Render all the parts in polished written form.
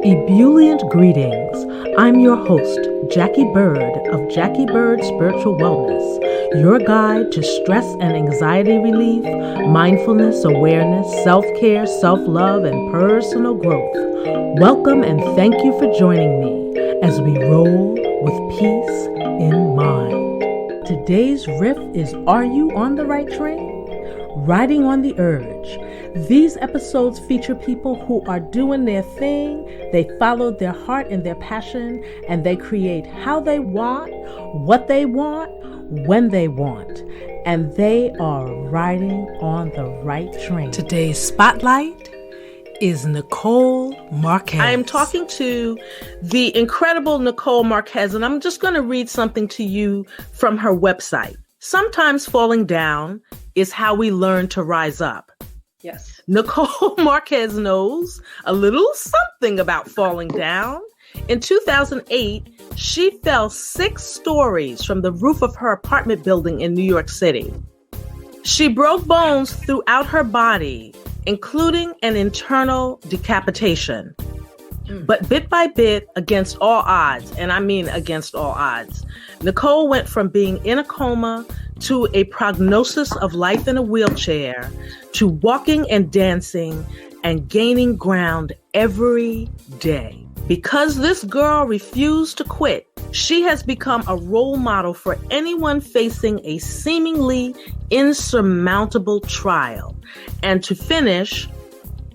Ebullient greetings. I'm your host, Jackie Bird of Jackie Bird Spiritual Wellness, your guide to stress and anxiety relief, mindfulness, awareness, self-care, self-love, and personal growth. Welcome and thank you for joining me as we roll with peace in mind. Today's riff is Are You on the Right Train? Riding on the Urge. These episodes feature people who are doing their thing, they follow their heart and their passion, and they create how they want, what they want, when they want, and they are riding on the right train. Today's spotlight is Nicole Marquez. I am talking to the incredible Nicole Marquez, and I'm just going to read something to you from her website. Sometimes falling down is how we learn to rise up. Yes. Nicole Marquez knows a little something about falling down. In 2008, she fell 6 stories from the roof of her apartment building in New York City. She broke bones throughout her body, including an internal decapitation. But bit by bit, against all odds, and I mean against all odds, Nicole went from being in a coma to a prognosis of life in a wheelchair to walking and dancing and gaining ground every day. Because this girl refused to quit, she has become a role model for anyone facing a seemingly insurmountable trial. And to finish,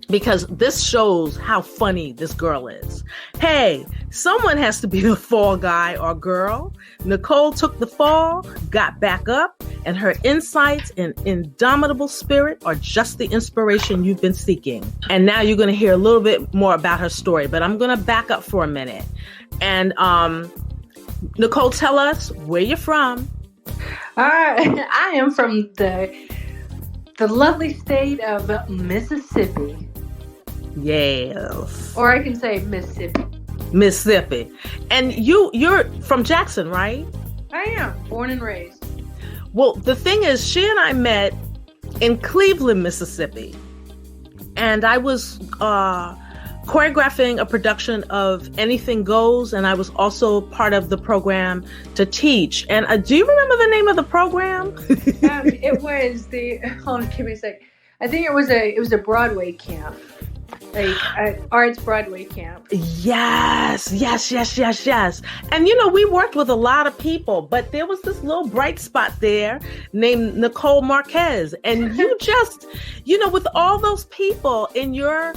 because this shows how funny this girl is. Hey, someone has to be the fall guy or girl. Nicole took the fall, got back up, and her insights and indomitable spirit are just the inspiration you've been seeking. And now you're going to hear a little bit more about her story, but I'm going to back up for a minute. And Nicole, tell us where you're from. I am from the lovely state of Mississippi. Yes. Or I can say Mississippi. Mississippi. And you're from Jackson, right? I am, born and raised. Well, the thing is, she and I met in Cleveland, Mississippi. And I was choreographing a production of Anything Goes, and I was also part of the program to teach. And do you remember the name of the program? It was hold on, give me a sec. I think it was a Broadway camp. Like arts Broadway camp. Yes. And we worked with a lot of people, but there was this little bright spot there named Nicole Marquez. And you just, with all those people in your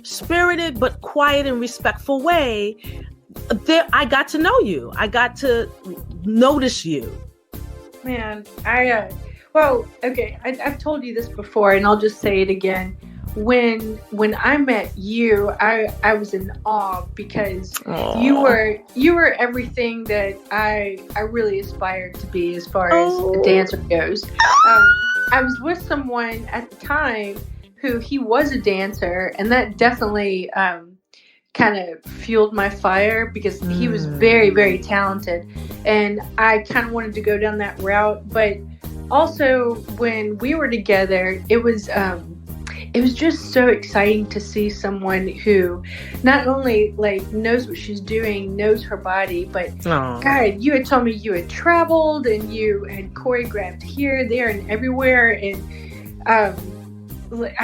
spirited but quiet and respectful way, I got to know you. I got to notice you. Man, I've told you this before, and I'll just say it again. When I met you, I was in awe because Aww. you were everything that I really aspired to be as far as a dancer goes. I was with someone at the time who he was a dancer, and that definitely kind of fueled my fire because he was very, very talented, and I kind of wanted to go down that route. But also when we were together, it was just so exciting to see someone who not only knows what she's doing, knows her body, but Aww. God, you had told me you had traveled and you had choreographed here, there, and everywhere, and I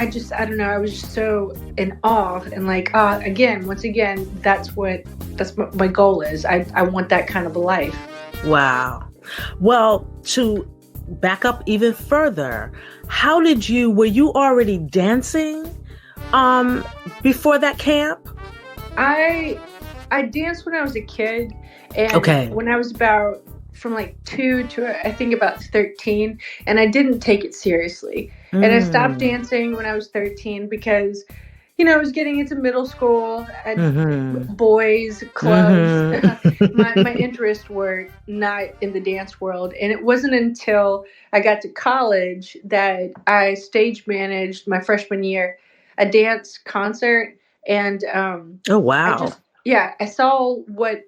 don't know, I was just so in awe, and once again, that's what my goal is. I want that kind of a life. Wow. Well, to back up even further, were you already dancing before that camp? I danced when I was a kid, and when I was from 2 to I think about 13, and I didn't take it seriously. And I stopped dancing when I was 13 because I was getting into middle school at boys clubs. My interests were not in the dance world. And it wasn't until I got to college that I stage managed my freshman year a dance concert. And oh, wow. I saw what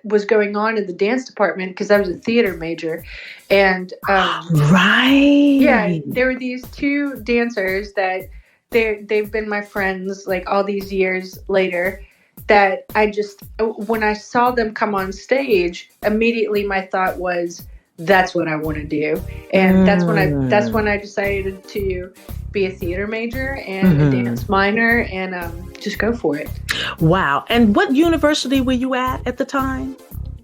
was going on in the dance department because I was a theater major. And right. Yeah, there were these 2 dancers that they've been my friends like all these years later, that when I saw them come on stage, immediately my thought was, that's what I want to do. And that's when I decided to be a theater major and a dance minor, and just go for it. Wow. And what university were you at the time?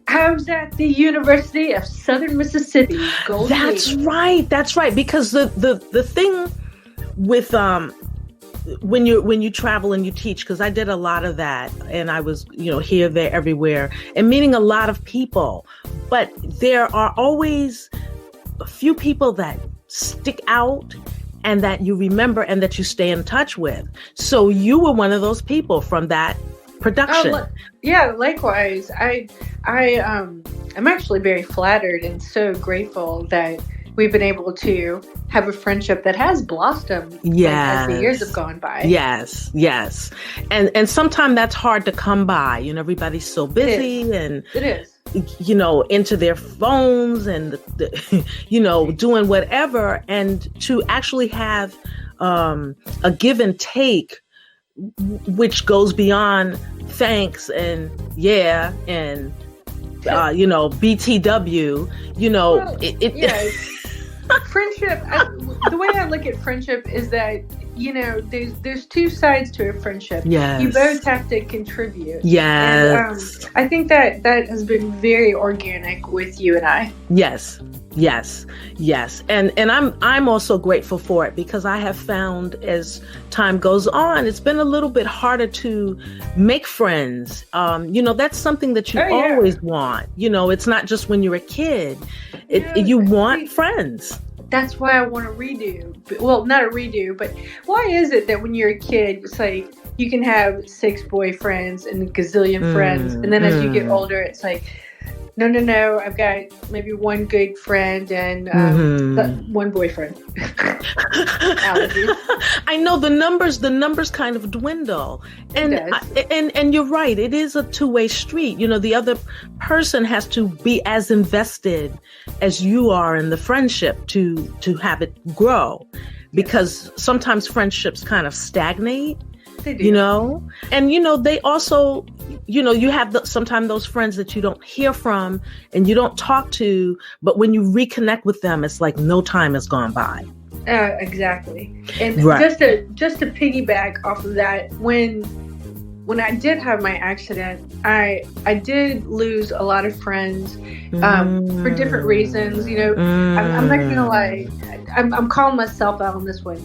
I was at the University of Southern Mississippi. That's right. Because the thing with when you travel and you teach, because I did a lot of that, and I was, here, there, everywhere, and meeting a lot of people. But there are always a few people that stick out and that you remember and that you stay in touch with. So you were one of those people from that production. Yeah, likewise. I'm actually very flattered and so grateful that we've been able to have a friendship that has blossomed as the years have gone by. Yes. And sometimes that's hard to come by. Everybody's so busy and it is. Into their phones and, doing whatever. And to actually have a give and take, which goes beyond thanks and and BTW, friendship. The way I look at friendship is that there's two sides to a friendship. Yes. You both have to contribute. Yes. And, I think that has been very organic with you and I. Yes. And I'm also grateful for it, because I have found as time goes on, it's been a little bit harder to make friends. That's something that you always want. It's not just when you're a kid. You want friends. That's why I want to redo. Well, not a redo, but why is it that when you're a kid, it's like you can have 6 boyfriends and a gazillion friends, and then as you get older, it's like, no, I've got maybe one good friend and one boyfriend. Allergies. I know the numbers kind of dwindle, and and you're right. It is a two-way street. The other person has to be as invested as you are in the friendship to have it grow, because sometimes friendships kind of stagnate. They do. And they also, you have sometimes those friends that you don't hear from and you don't talk to, but when you reconnect with them, it's like no time has gone by. Exactly. And just to piggyback off of that, when I did have my accident, I did lose a lot of friends for different reasons. I'm not gonna lie. I'm calling myself out on this one.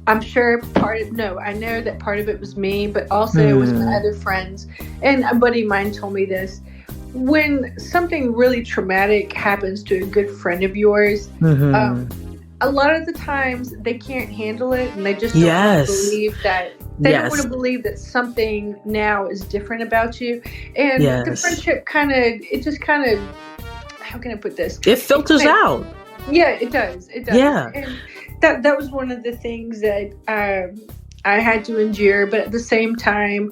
I'm sure I know that part of it was me, but also it was my other friends. And a buddy of mine told me this. When something really traumatic happens to a good friend of yours, a lot of the times they can't handle it, and they just don't want to believe that. They don't want to believe that something now is different about you. And the friendship kind of, how can I put this? It filters out. Yeah, it does. Yeah. And that was one of the things that I had to endure. But at the same time,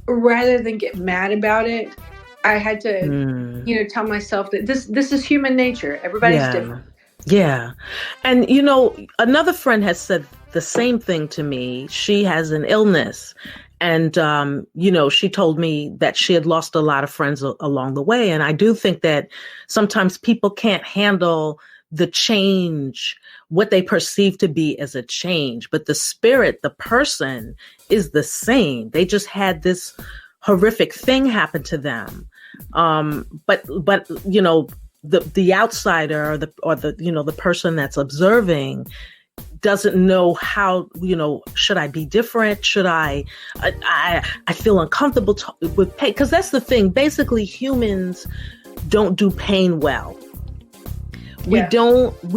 rather than get mad about it, I had to, tell myself that this is human nature. Everybody's different. Yeah. And, another friend has said the same thing to me. She has an illness. And, she told me that she had lost a lot of friends along the way. And I do think that sometimes people can't handle the change, what they perceive to be as a change, but the spirit, the person is the same. They just had this horrific thing happen to them. But the outsider or the person that's observing doesn't know how, should I be different? Should I feel uncomfortable with pain? Because that's the thing. Basically, humans don't do pain well. We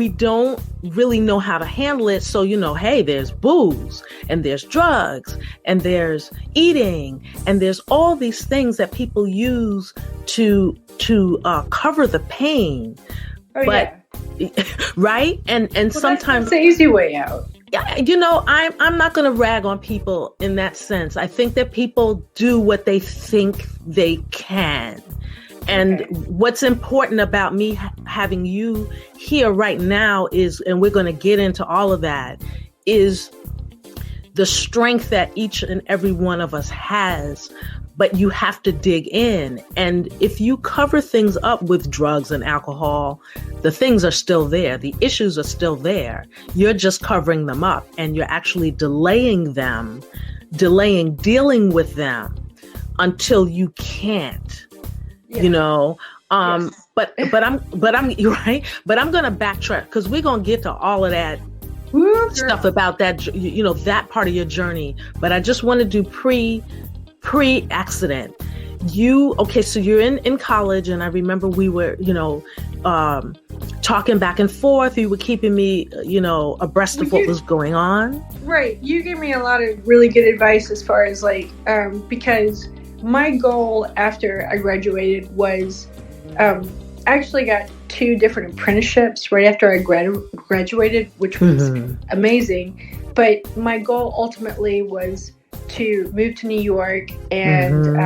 don't really know how to handle it. So, hey, there's booze and there's drugs and there's eating and there's all these things that people use to cover the pain. Right? And sometimes that's the easy way out. I'm not going to rag on people in that sense. I think that people do what they think they can. And what's important about me having you here right now is, and we're going to get into all of that, is the strength that each and every one of us has, but you have to dig in. And if you cover things up with drugs and alcohol, the things are still there. The issues are still there. You're just covering them up, and you're actually delaying dealing with them until you can't, you know? Yes. But you're right. But I'm going to backtrack, because we're going to get to all of that stuff about that, you know, that part of your journey. But I just want to do pre-accident. So you're in college, and I remember we were, you know, talking back and forth. You were keeping me, you know, abreast of what was going on. Right. You gave me a lot of really good advice as far as like, because my goal after I graduated was, I actually got 2 different apprenticeships right after I graduated, which was amazing. But my goal ultimately was to move to New York, and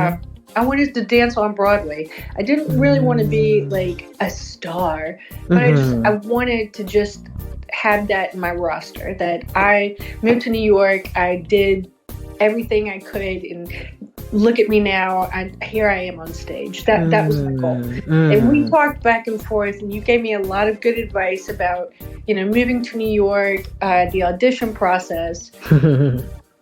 I wanted to dance on Broadway. I didn't really want to be like a star, but I wanted to just have that in my roster, that I moved to New York, I did everything I could, and look at me now, here I am on stage. That was my goal. And we talked back and forth, and you gave me a lot of good advice about, you know, moving to New York, the audition process.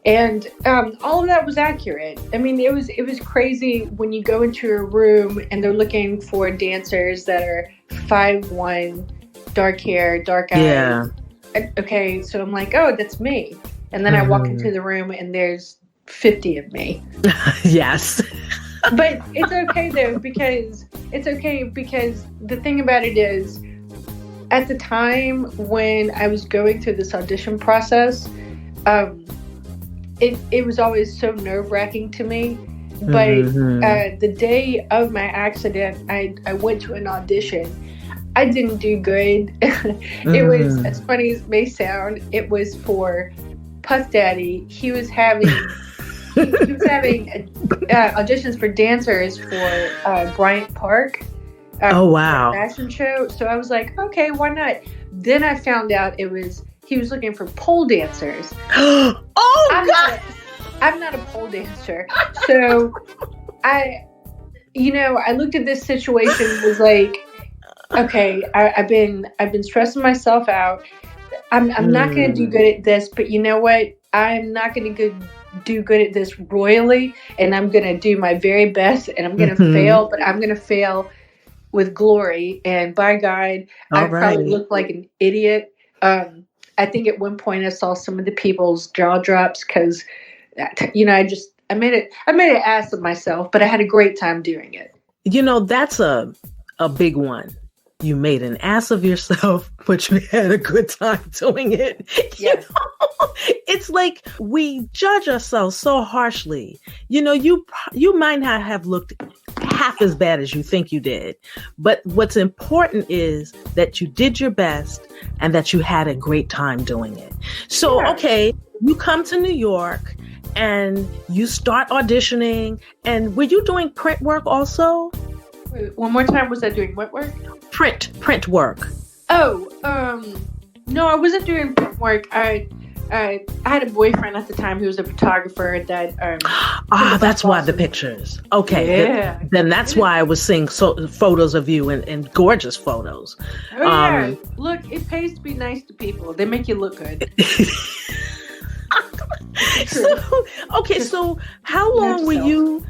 And all of that was accurate. I mean, it was crazy when you go into a room and they're looking for dancers that are 5'1", dark hair, dark eyes. Yeah. Okay, so I'm like, oh, that's me. And then I walk into the room and there's 50 of me. Yes. But it's okay though, because the thing about it is, at the time when I was going through this audition process, it was always so nerve-wracking to me. But the day of my accident, I went to an audition. I didn't do good. It was, as funny as it may sound, it was for Puff Daddy. He was having auditions for dancers for Bryant Park. Oh, wow. Fashion show. So I was like, okay, why not? Then I found out he was looking for pole dancers. God! I'm not a pole dancer. So I looked at this situation, was like, okay, I've been stressing myself out. I'm not going to do good at this, but you know what? I'm not going to do good at this royally, and I'm going to do my very best, and I'm going to fail, but I'm going to fail with glory. And by God, I probably looked like an idiot. I think at one point I saw some of the people's jaw drops, because, you know, I made an ass of myself, but I had a great time doing it. You know, that's a big one. You made an ass of yourself, but you had a good time doing it. Yes. You know? It's like we judge ourselves so harshly. You know, you might not have looked half as bad as you think you did. But what's important is that you did your best and that you had a great time doing it. So, okay, you come to New York and you start auditioning. And were you doing print work also? One more time, was I doing what work? Print work. Oh, no, I wasn't doing print work. I had a boyfriend at the time who was a photographer that. That's why the pictures. Okay, yeah. Then that's why I was seeing photos of you and gorgeous photos. Oh yeah, look, it pays to be nice to people. They make you look good. So how long were you?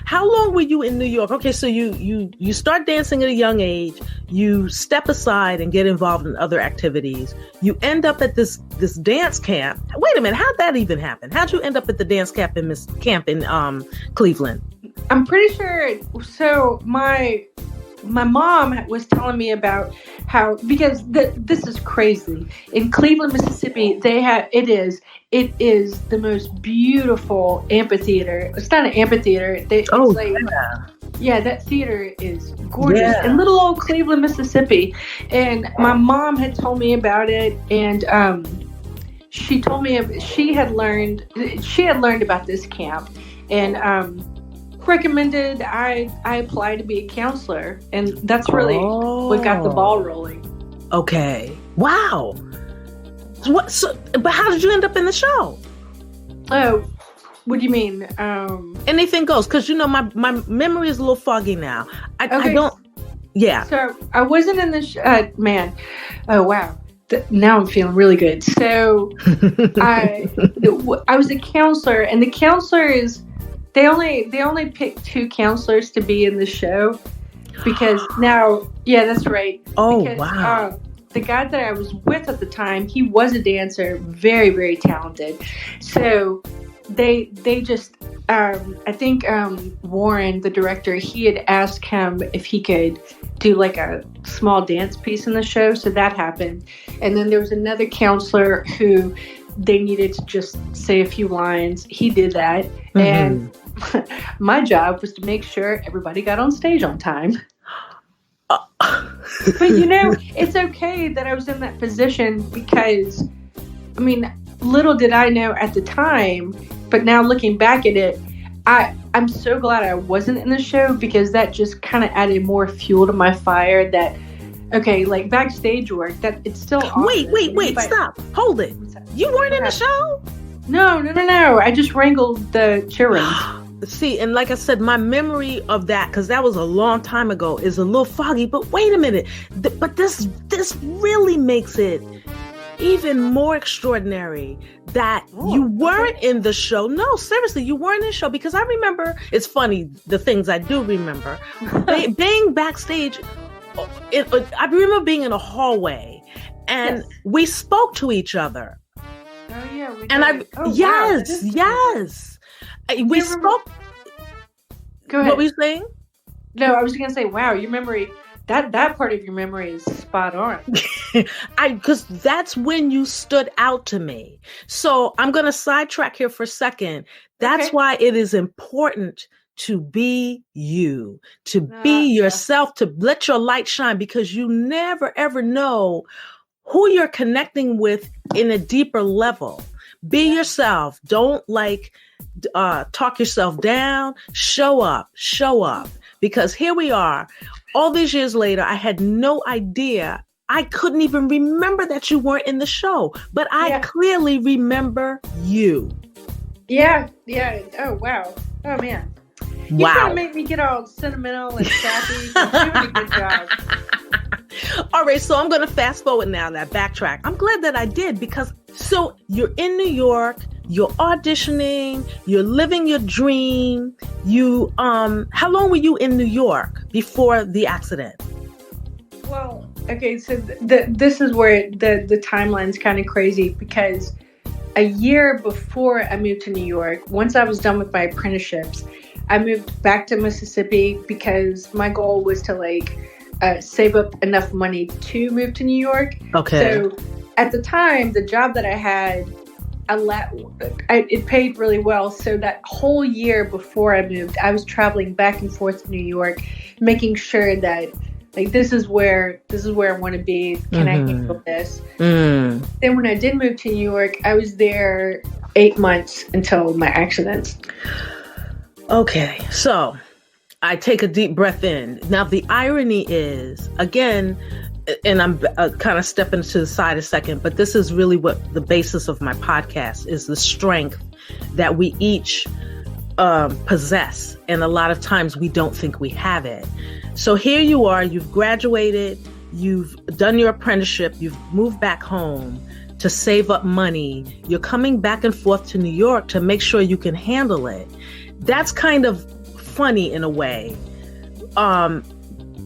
How long were you in New York? Okay, so you start dancing at a young age. You step aside and get involved in other activities. You end up at this dance camp. Wait a minute, how'd that even happen? How'd you end up at the dance camp in Cleveland? I'm pretty sure. So my mom was telling me about how, because this is crazy. In Cleveland, Mississippi, it is the most beautiful amphitheater. It's not an amphitheater. That theater is gorgeous. Yeah. In little old Cleveland, Mississippi. And my mom had told me about it, and she told me she had learned about this camp, and recommended I apply to be a counselor, and that's really what got the ball rolling. Okay. Wow. But how did you end up in the show? Oh, what do you mean? Anything goes, because my memory is a little foggy now. I don't. Yeah. So I wasn't in the man. Oh wow. Now I'm feeling really good. So I was a counselor, and the counselors they only pick 2 counselors to be in the show because now that's right. Oh because, wow. The guy that I was with at the time, he was a dancer, very, very talented. So they just, I think Warren, the director, he had asked him if he could do like a small dance piece in the show. So that happened. And then there was another counselor who they needed to just say a few lines. He did that. Mm-hmm. And my job was to make sure everybody got on stage on time. But it's okay that I was in that position because, I mean, little did I know at the time, but now looking back at it, I'm so glad I wasn't in the show because that just kind of added more fuel to my fire that, okay, like backstage work, that it's still awesome. Wait, stop. Hold it. You weren't in the show? No. I just wrangled the children. See, and like I said, my memory of that, because that was a long time ago, is a little foggy. But wait a minute. But this really makes it even more extraordinary that you weren't in the show. No, seriously, you weren't in the show because I remember, it's funny, the things I do remember. Being backstage, I remember being in a hallway and we spoke to each other. Oh, yeah, we did. And yes. We spoke. Go ahead. What were you saying? No, I was going to say, wow, your memory, that part of your memory is spot on. Because that's when you stood out to me. So I'm going to sidetrack here for a second. That's why it is important to be you, to be yourself, to let your light shine, because you never, ever know who you're connecting with in a deeper level. Be yourself. Don't talk yourself down. Show up. Because here we are. All these years later, I had no idea. I couldn't even remember that you weren't in the show, but I clearly remember you. Yeah. Oh, wow. Oh, man. Wow. You're going to make me get all sentimental and sappy. You're doing a good job. All right, so I'm going to fast forward now, that backtrack. I'm glad that I did because so you're in New York, you're auditioning, you're living your dream. You, how long were you in New York before the accident? Well, okay, so this is where the timeline's kind of crazy because a year before I moved to New York, once I was done with my apprenticeships, I moved back to Mississippi because my goal was to save up enough money to move to New York. Okay. So at the time, the job that I had, it paid really well. So that whole year before I moved, I was traveling back and forth to New York, making sure that this is where I want to be. Can I handle this? Then when I did move to New York, I was there 8 months until my accident. Okay, so I take a deep breath in. Now, the irony is, again, and I'm kind of stepping to the side a second, but this is really what the basis of my podcast is, the strength that we each possess. And a lot of times we don't think we have it. So here you are, you've graduated, you've done your apprenticeship, you've moved back home to save up money. You're coming back and forth to New York to make sure you can handle it. That's kind of funny in a way,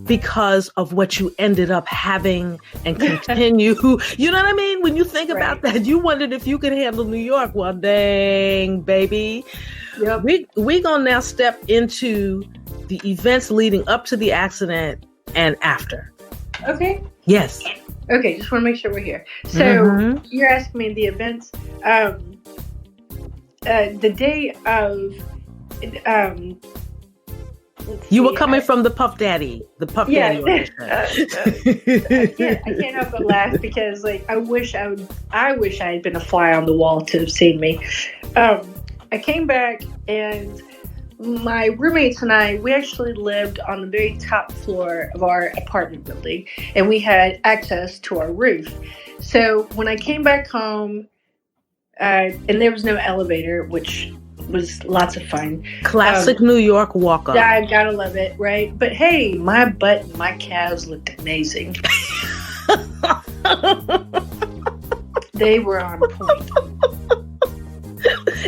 because of what you ended up having and continue. You know what I mean? When you think about that, you wondered if you could handle New York. Well, dang, baby. Yep. We gonna now step into the events leading up to the accident and after. Okay. Yes. Okay, just want to make sure we're here. So you're asking me the events. The day of. You were coming from the Puff Daddy audition. I can't help but laugh because I wish I had been a fly on the wall to have seen me. I came back and my roommates and I, we actually lived on the very top floor of our apartment building and we had access to our roof. So when I came back home, And there was no elevator, which was lots of fun. Classic New York walk up. Yeah, I gotta love it, right? But hey, my butt and my calves looked amazing. They were on point.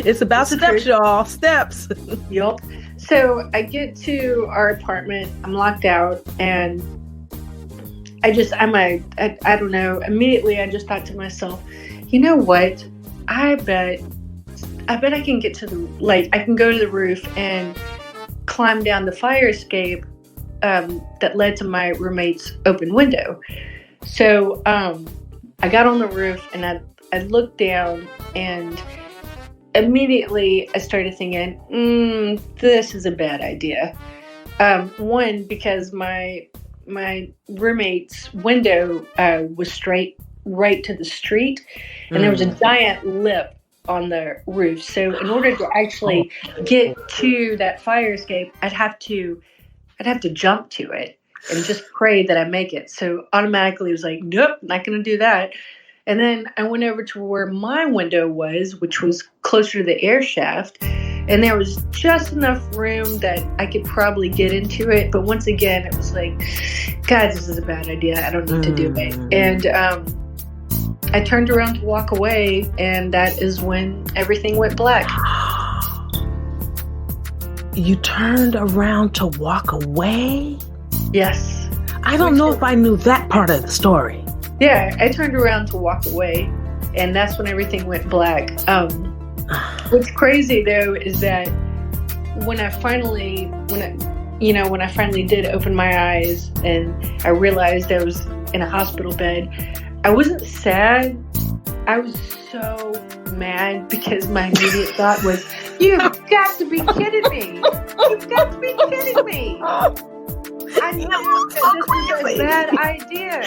It's about steps, y'all. Steps. Yup. So I get to our apartment. I'm locked out, and I don't know. Immediately, I just thought to myself, you know what? I bet I can get to I can go to the roof and climb down the fire escape that led to my roommate's open window. So I got on the roof and I looked down, and immediately I started thinking, this is a bad idea. One, because my roommate's window was straight right to the street, and there was a giant lip on the roof. So in order to actually get to that fire escape, I'd have to jump to it and just pray that I make it. So automatically it was like, nope, not going to do that. And then I went over to where my window was, which was closer to the air shaft. And there was just enough room that I could probably get into it. But once again, it was like, God, this is a bad idea. I don't need to do it. And I turned around to walk away, and that is when everything went black. You turned around to walk away? Yes. I don't know if I knew that part of the story. Yeah, I turned around to walk away, and that's when everything went black. What's crazy though is that when I finally did open my eyes and I realized I was in a hospital bed, I wasn't sad. I was so mad because my immediate thought was, "You've got to be kidding me! You've got to be kidding me!" I knew that this was a bad idea.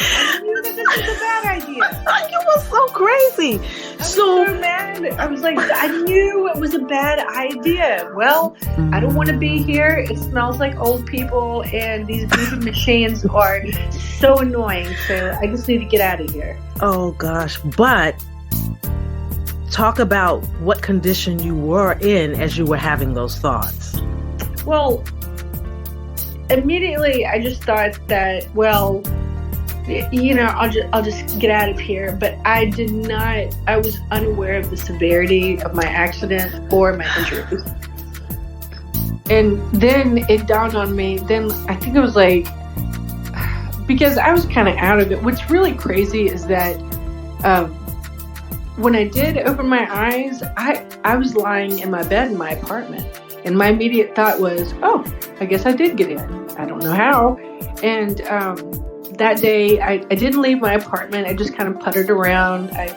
You were so crazy. I was so mad. I was like, I knew it was a bad idea. Well, I don't want to be here. It smells like old people, and these beeping machines are so annoying. So I just need to get out of here. Oh gosh, but talk about what condition you were in as you were having those thoughts. Well, immediately I just thought that, well, I'll just get out of here. But I was unaware of the severity of my accident or my injuries. And then it dawned on me, then I think it was like, because I was kind of out of it. What's really crazy is that when I did open my eyes, I was lying in my bed in my apartment. And my immediate thought was, oh, I guess I did get in. I don't know how. And that day, I didn't leave my apartment. I just kind of puttered around. I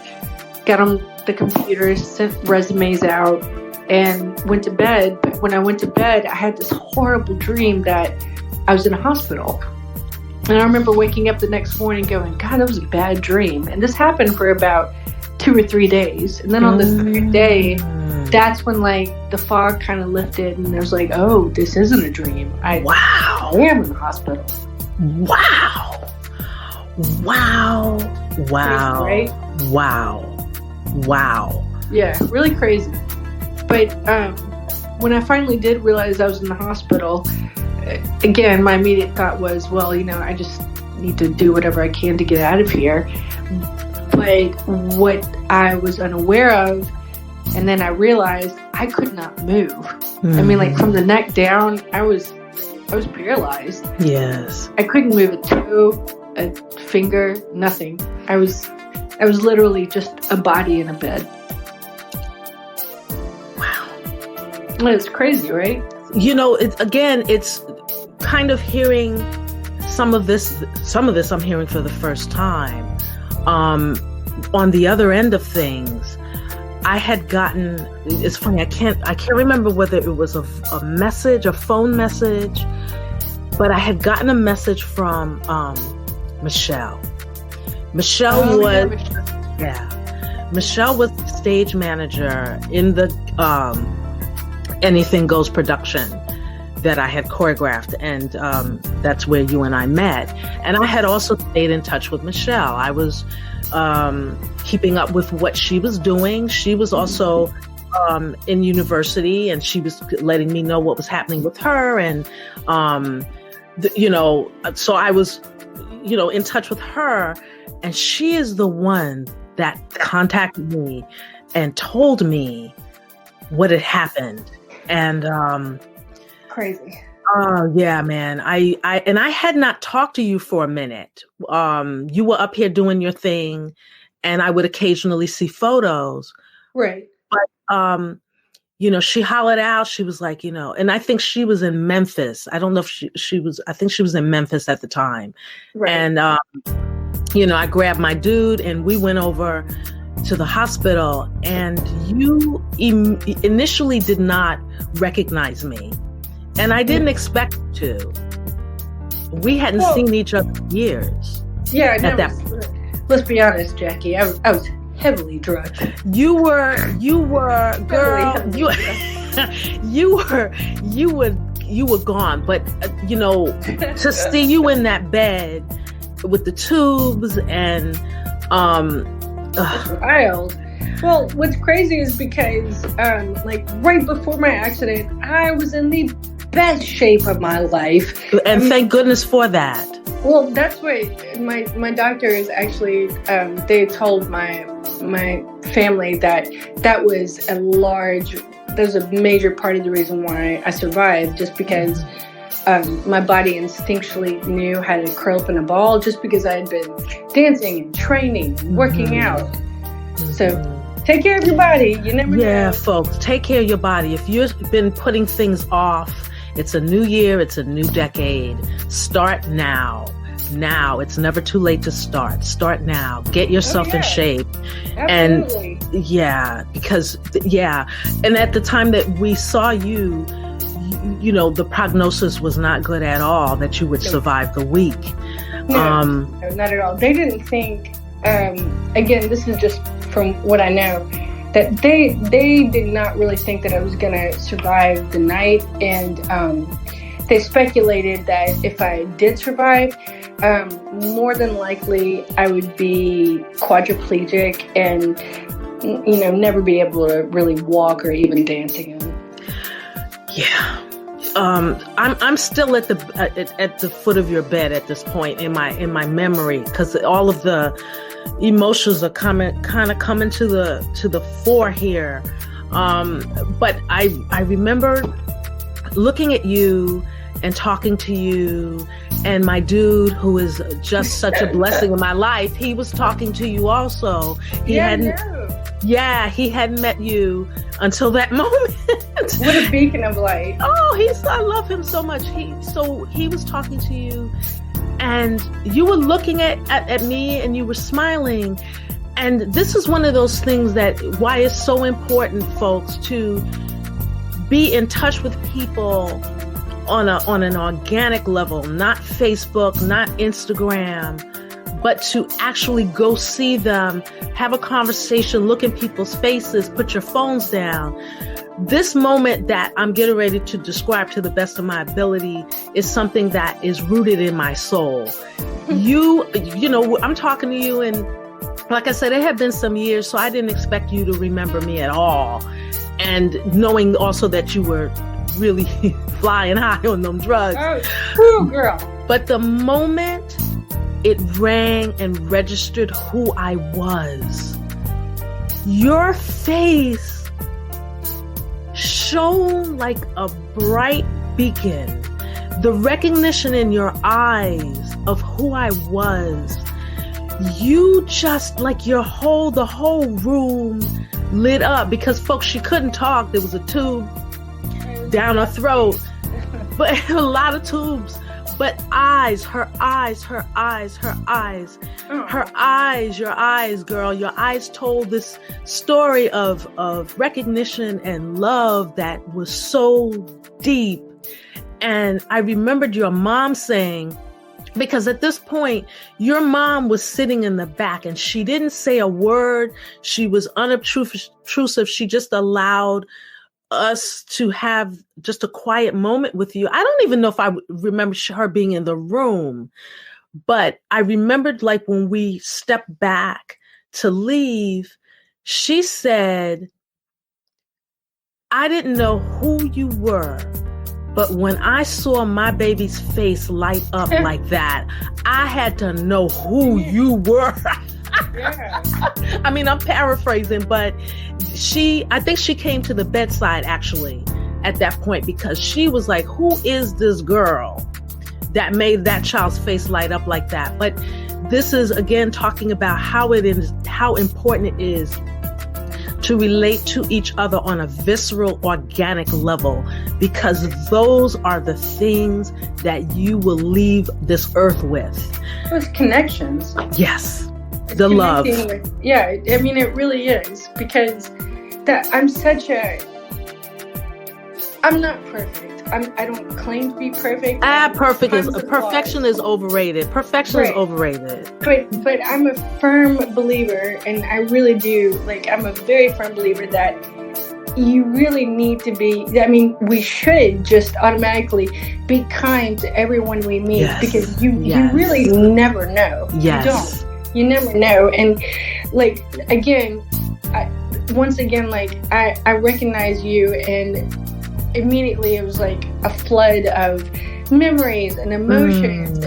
got on the computer, sent resumes out, and went to bed. But when I went to bed, I had this horrible dream that I was in a hospital. And I remember waking up the next morning going, God, that was a bad dream. And this happened for about 2 or 3 days. And then on the third day, that's when the fog kind of lifted, and there's like, oh, this isn't a dream. I am in the hospital. Wow. Crazy, right? Wow. Yeah, really crazy. But when I finally did realize I was in the hospital, again, my immediate thought was, well, I just need to do whatever I can to get out of here. But what I was unaware of, and then I realized I could not move. I mean, from the neck down, I was paralyzed. Yes. I couldn't move a toe, a finger, nothing. I was literally just a body in a bed. Wow. It's crazy, right? It's kind of hearing some of this I'm hearing for the first time. On the other end of things, I had gotten, it's funny, I can't remember whether it was a phone message, but I had gotten a message from Michelle. Michelle Michelle was the stage manager in the Anything Goes production that I had choreographed, and that's where you and I met. And I had also stayed in touch with Michelle. I was keeping up with what she was doing. She was also in university, and she was letting me know what was happening with her. And, so I was, in touch with her, and she is the one that contacted me and told me what had happened. And, crazy. Oh yeah, man. I had not talked to you for a minute. You were up here doing your thing, and I would occasionally see photos. Right. But she hollered out. She was like, and I think she was in Memphis. I don't know if she was. I think she was in Memphis at the time. Right. And I grabbed my dude, and we went over to the hospital. And you initially did not recognize me. And I didn't expect to. We hadn't seen each other in years. Yeah, let's be honest, Jackie. I was heavily drugged. You were, girl. You were gone. But to see you in that bed with the tubes and wild. Well, what's crazy is because right before my accident, I was in the best shape of my life, and thank goodness for that. Well, that's what my doctor is actually. They told my family that was a major part of the reason why I survived, just because my body instinctually knew how to curl up in a ball, just because I had been dancing and training and working out. So take care of your body. You never know. Yeah, folks, take care of your body. If you've been putting things off, it's a new year, it's a new decade. Start now. Now. It's never too late to start. Start now. Get yourself in shape. Absolutely. And because and at the time that we saw you, the prognosis was not good at all that you would survive the week. No, not at all. They didn't think, again, this is just from what I know, that they did not really think that I was going to survive the night. And they speculated that if I did survive, more than likely I would be quadriplegic and, never be able to really walk or even dance again. Yeah. I'm still at the foot of your bed at this point in my memory, because all of the emotions are coming to the fore here. But I remember looking at you and talking to you, and my dude, who is just such a blessing in my life, he was talking to you also. He hadn't met you until that moment. What a beacon of light. Oh, I love him so much. He was talking to you, and you were looking at me, and you were smiling. And this is one of those things why it's so important, folks, to be in touch with people on an organic level, not Facebook, not Instagram, but to actually go see them, have a conversation, look in people's faces, put your phones down. This moment that I'm getting ready to describe to the best of my ability is something that is rooted in my soul. I'm talking to you, and like I said, it had been some years, so I didn't expect you to remember me at all. And knowing also that you were really flying high on them drugs. Oh, girl. But the moment it rang and registered who I was, your face shone like a bright beacon. The recognition in your eyes of who I was, you just like the whole room lit up, because folks, she couldn't talk. There was a tube down her throat, but a lot of tubes, but your eyes, girl, your eyes told this story of recognition and love that was so deep. And I remembered your mom saying, because at this point, your mom was sitting in the back and she didn't say a word. She was unobtrusive. She just allowed us to have just a quiet moment with you. I don't even know if I remember her being in the room, but I remembered like when we stepped back to leave, she said, I didn't know who you were, but when I saw my baby's face light up like that, I had to know who you were. Yeah. I mean, I'm paraphrasing, but I think she came to the bedside actually at that point, because she was like, who is this girl that made that child's face light up like that? But this is again talking about how important it is to relate to each other on a visceral, organic level, because those are the things that you will leave this earth with. Those connections. Yes. The love. Yeah, I mean, it really is, because I'm not perfect. I don't claim to be perfect. Perfection is overrated. Perfection is overrated. But I'm a firm believer, and I really do, I'm a very firm believer that you really need to be, we should just automatically be kind to everyone we meet, because you really never know. Yes. You never know. And I recognize you, and immediately it was like a flood of memories and emotions.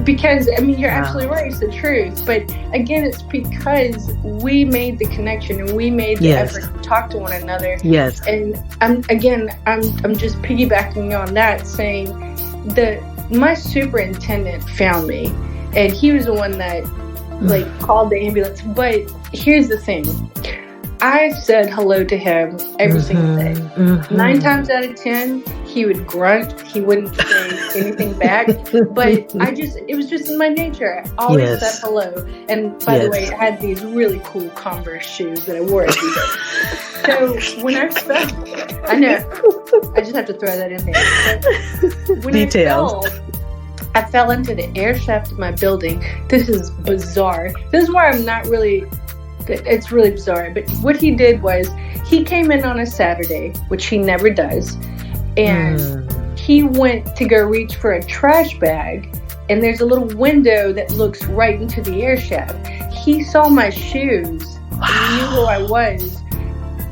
Because you're absolutely right, it's the truth, but again, it's because we made the connection and we made the effort to talk to one another. And I'm just piggybacking on that, saying my superintendent found me, and he was the one that called the ambulance. But here's the thing, I said hello to him every single day. 9 times out of 10, he would grunt. He wouldn't say anything back. But it was just in my nature. I always said hello. And by the way, I had these really cool Converse shoes that I wore every day. So when I fell, I know, I just have to throw that in there. But when Details. I fell into the air shaft of my building. This is bizarre. This is why I'm not really... It's really bizarre, but what he did was he came in on a Saturday, which he never does, and he went to go reach for a trash bag, and there's a little window that looks right into the air shaft. He saw my shoes, and he knew who I was,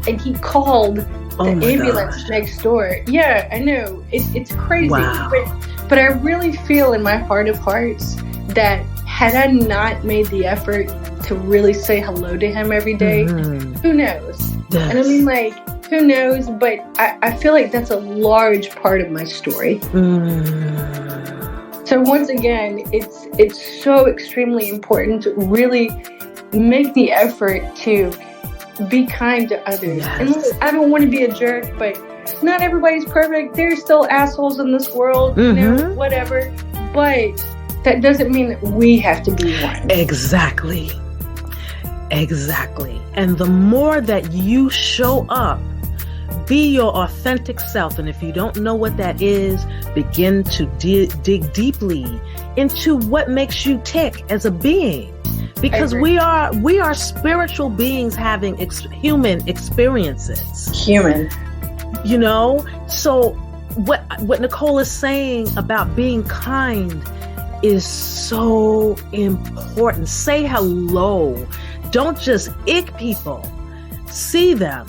and he called the ambulance next door. Yeah, I know, it's crazy, but I really feel in my heart of hearts that had I not made the effort to really say hello to him every day, who knows? Yes. And who knows? But I feel like that's a large part of my story. So once again, it's so extremely important to really make the effort to be kind to others. Yes. And look, I don't want to be a jerk, but not everybody's perfect. There's still assholes in this world, whatever. But that doesn't mean that we have to be one. Exactly. And the more that you show up, be your authentic self. And if you don't know what that is, begin to dig deeply into what makes you tick as a being. Because we are spiritual beings having human experiences. So what Nicole is saying about being kind is so important. Say hello. Don't just ick people. See them.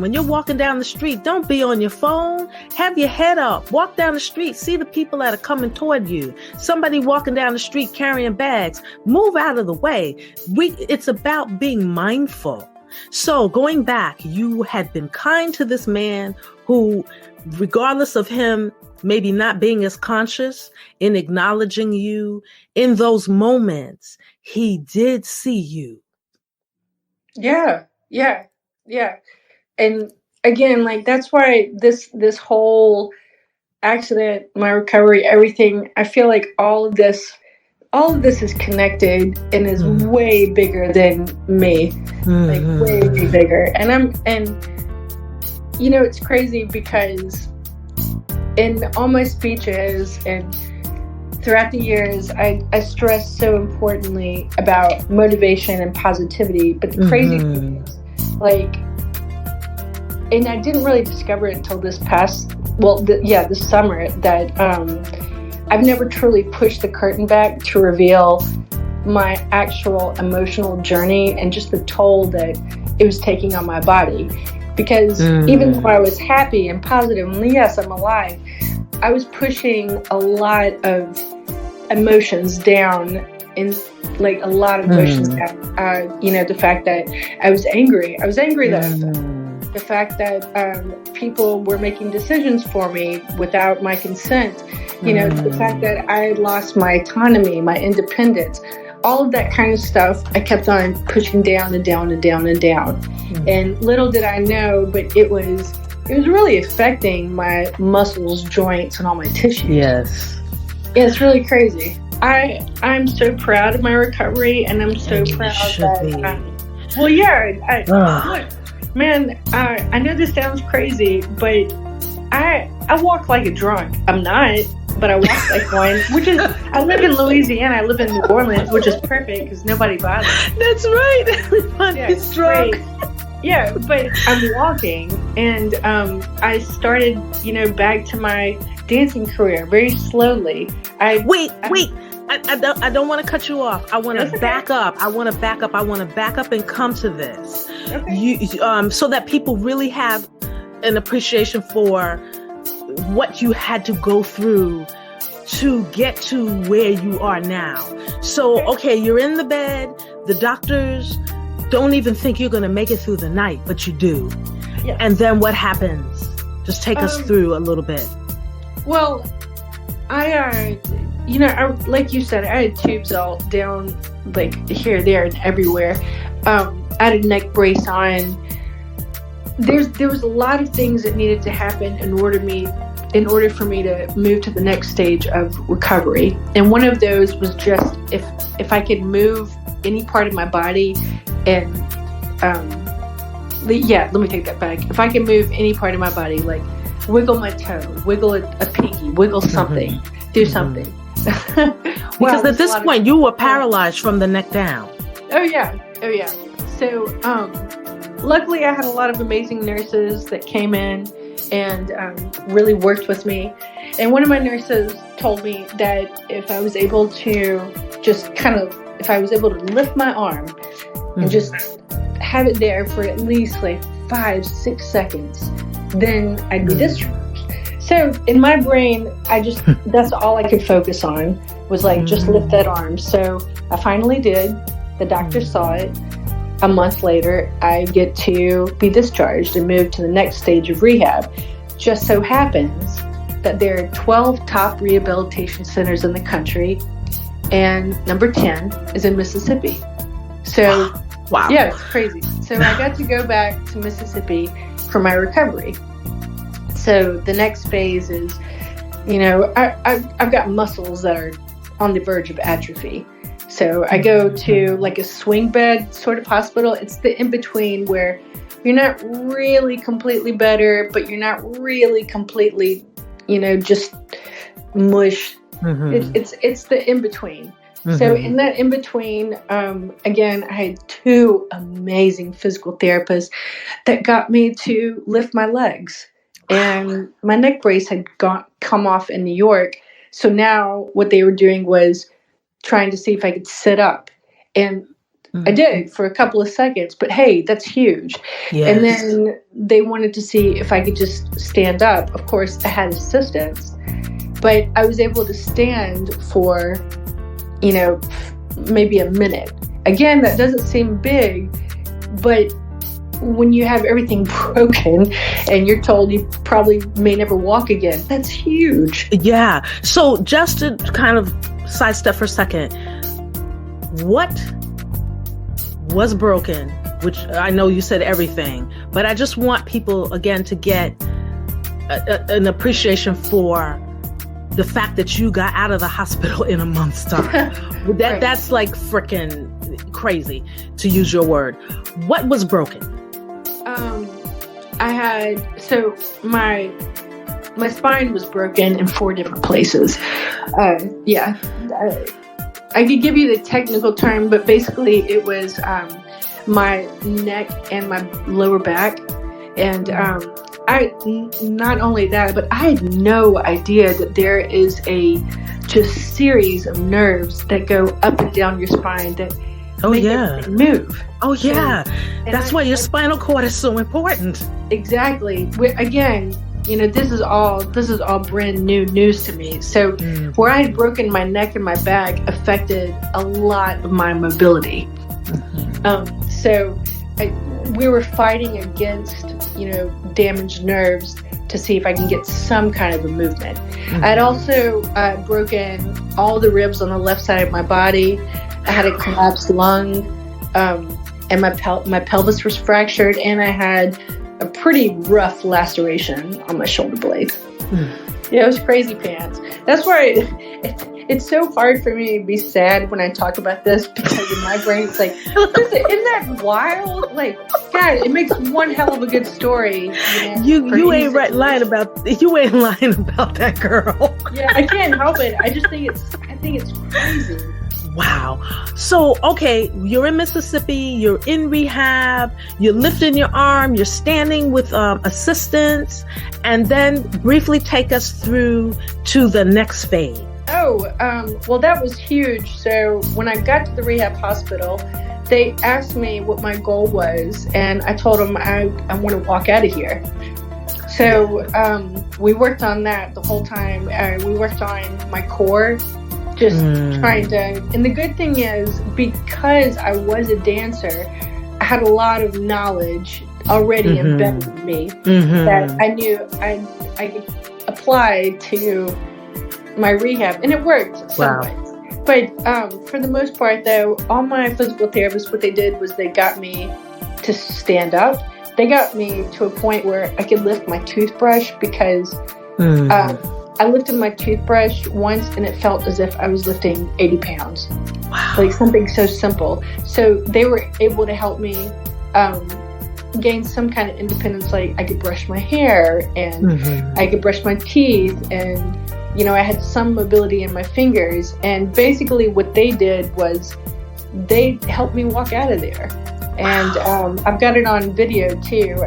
When you're walking down the street, don't be on your phone. Have your head up. Walk down the street. See the people that are coming toward you. Somebody walking down the street carrying bags. Move out of the way. It's about being mindful. So going back, you had been kind to this man who, regardless of him maybe not being as conscious in acknowledging you in those moments, he did see you. Yeah. And again, that's why this whole accident, my recovery, everything, I feel like all of this is connected and is way bigger than me. Way bigger. And it's crazy because in all my speeches and throughout the years, I stress so importantly about motivation and positivity. But the crazy thing is, and I didn't really discover it until this summer, that I've never truly pushed the curtain back to reveal my actual emotional journey and just the toll that it was taking on my body. Because even though I was happy and positive, and yes, I'm alive, I was pushing a lot of emotions down, in like a lot of emotions down. You know, the fact that I was angry that the fact that people were making decisions for me without my consent, you know, the fact that I had lost my autonomy, my independence, all of that kind of stuff, I kept on pushing down and down and down and down. And little did I know, but it was really affecting my muscles, joints, and all my tissues. Yes. Yeah, it's really crazy. I'm so proud of my recovery, and I'm so proud that. Well, yeah. Look, man, I know this sounds crazy, but I walk like a drunk. I'm not, but I walk like one. Which is, I live in Louisiana. I live in New Orleans, which is perfect because nobody bothers. That's right. Everybody's drunk. Yeah, but I'm walking, and I started, you know, back to my dancing career very slowly. Wait. I don't want to cut you off. I want to back up. I want to back up and come to this. Okay. So that people really have an appreciation for what you had to go through to get to where you are now. So, okay, you're in the bed. The doctors don't even think you're going to make it through the night, but you do. Yes. And then what happens? Just take us through a little bit. Well, like you said, I had tubes all down, like here, there, and everywhere. I had a neck brace on. There was a lot of things that needed to happen in order for me to move to the next stage of recovery. And one of those was just if I could move any part of my body, and let me take that back. If I could move any part of my body, like wiggle my toe, wiggle a pinky, wiggle something, do something. Because at this point you were paralyzed from the neck down. Oh yeah. So luckily I had a lot of amazing nurses that came in and really worked with me. And one of my nurses told me that if I was able to lift my arm and just have it there for at least like 5-6 seconds, then I'd be discharged. So in my brain, that's all I could focus on was like, just lift that arm. So I finally did. The doctor saw it. A month later, I get to be discharged and move to the next stage of rehab. Just so happens that there are 12 top rehabilitation centers in the country, and number 10 is in Mississippi. So, wow. Yeah, it's crazy. So I got to go back to Mississippi for my recovery. So the next phase is, you know, I've got muscles that are on the verge of atrophy. So I go to like a swing bed sort of hospital. It's the in-between where you're not really completely better, but you're not really completely, you know, just mush. It's the in-between. So in that in-between, again, I had 2 amazing physical therapists that got me to lift my legs. And my neck brace had come off in New York. So now what they were doing was trying to see if I could sit up. And I did for a couple of seconds, but hey, that's huge. Yes. And then they wanted to see if I could just stand up. Of course, I had assistance, but I was able to stand for, you know, maybe a minute. Again, that doesn't seem big, but when you have everything broken and you're told you probably may never walk again, that's huge. Yeah. So just to kind of sidestep for a second, what was broken? Which I know you said everything, but I just want people again to get an appreciation for the fact that you got out of the hospital in a month's time. Right. That's like freaking crazy, to use your word. What was broken? My spine was broken in 4 different places. I could give you the technical term, but basically it was my neck and my lower back. And not only that, but I had no idea that there is a just series of nerves that go up and down your spine that make everything move. Oh yeah, and that's why your spinal cord is so important. Exactly. Again, this is all brand new news to me. So where I had broken my neck and my back affected a lot of my mobility. So we were fighting against, damaged nerves to see if I can get some kind of a movement. I had also broken all the ribs on the left side of my body. I had a collapsed lung, and my pelvis was fractured, and I had a pretty rough laceration on my shoulder blade. Yeah, it was crazy pants. That's why it's so hard for me to be sad when I talk about this, because in my brain it's like, isn't that wild? Like, God, it makes one hell of a good story. You ain't lying about that, girl. Yeah, I can't help it. I think it's crazy. Wow. So, okay, you're in Mississippi, you're in rehab, you're lifting your arm, you're standing with assistance, and then briefly take us through to the next phase. Well, that was huge. So when I got to the rehab hospital, they asked me what my goal was, and I told them I want to walk out of here. So we worked on that the whole time. We worked on my core. Just trying to, and the good thing is, because I was a dancer, I had a lot of knowledge already embedded in me that I knew I could apply to my rehab, and it worked somewhat. Wow. But for the most part, though, all my physical therapists, what they did was they got me to stand up. They got me to a point where I could lift my toothbrush, because I lifted my toothbrush once and it felt as if I was lifting 80 pounds. Wow. Like something so simple. So they were able to help me gain some kind of independence. Like I could brush my hair and I could brush my teeth, and I had some mobility in my fingers. And basically what they did was they helped me walk out of there. And I've got it on video too.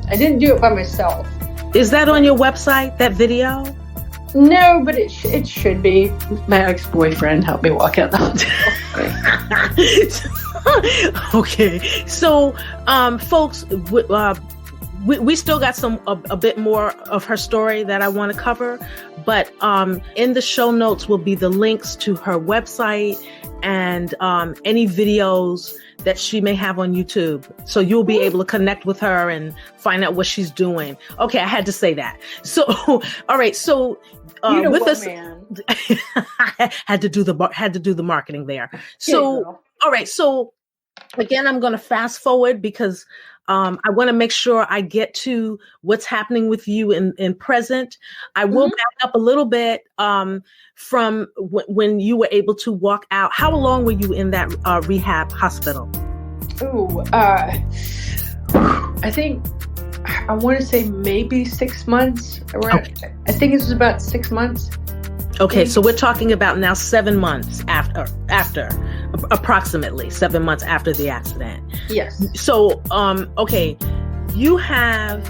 I didn't do it by myself. Is that on your website, that video? No, but it should be. My ex-boyfriend helped me walk out the hospital. Okay, so folks, we still got a bit more of her story that I want to cover, but in the show notes will be the links to her website and any videos that she may have on YouTube. So you'll be able to connect with her and find out what she's doing. Okay, I had to say that. So, all right. So with us, I had to do the marketing there. So, all right. So again, I'm going to fast forward because I want to make sure I get to what's happening with you in present. I will back up a little bit from when you were able to walk out. How long were you in that rehab hospital? I think I want to say maybe 6 months. Okay. I think it was about 6 months. Okay, so we're talking about now 7 months after approximately 7 months after the accident. Yes. So, okay, you have,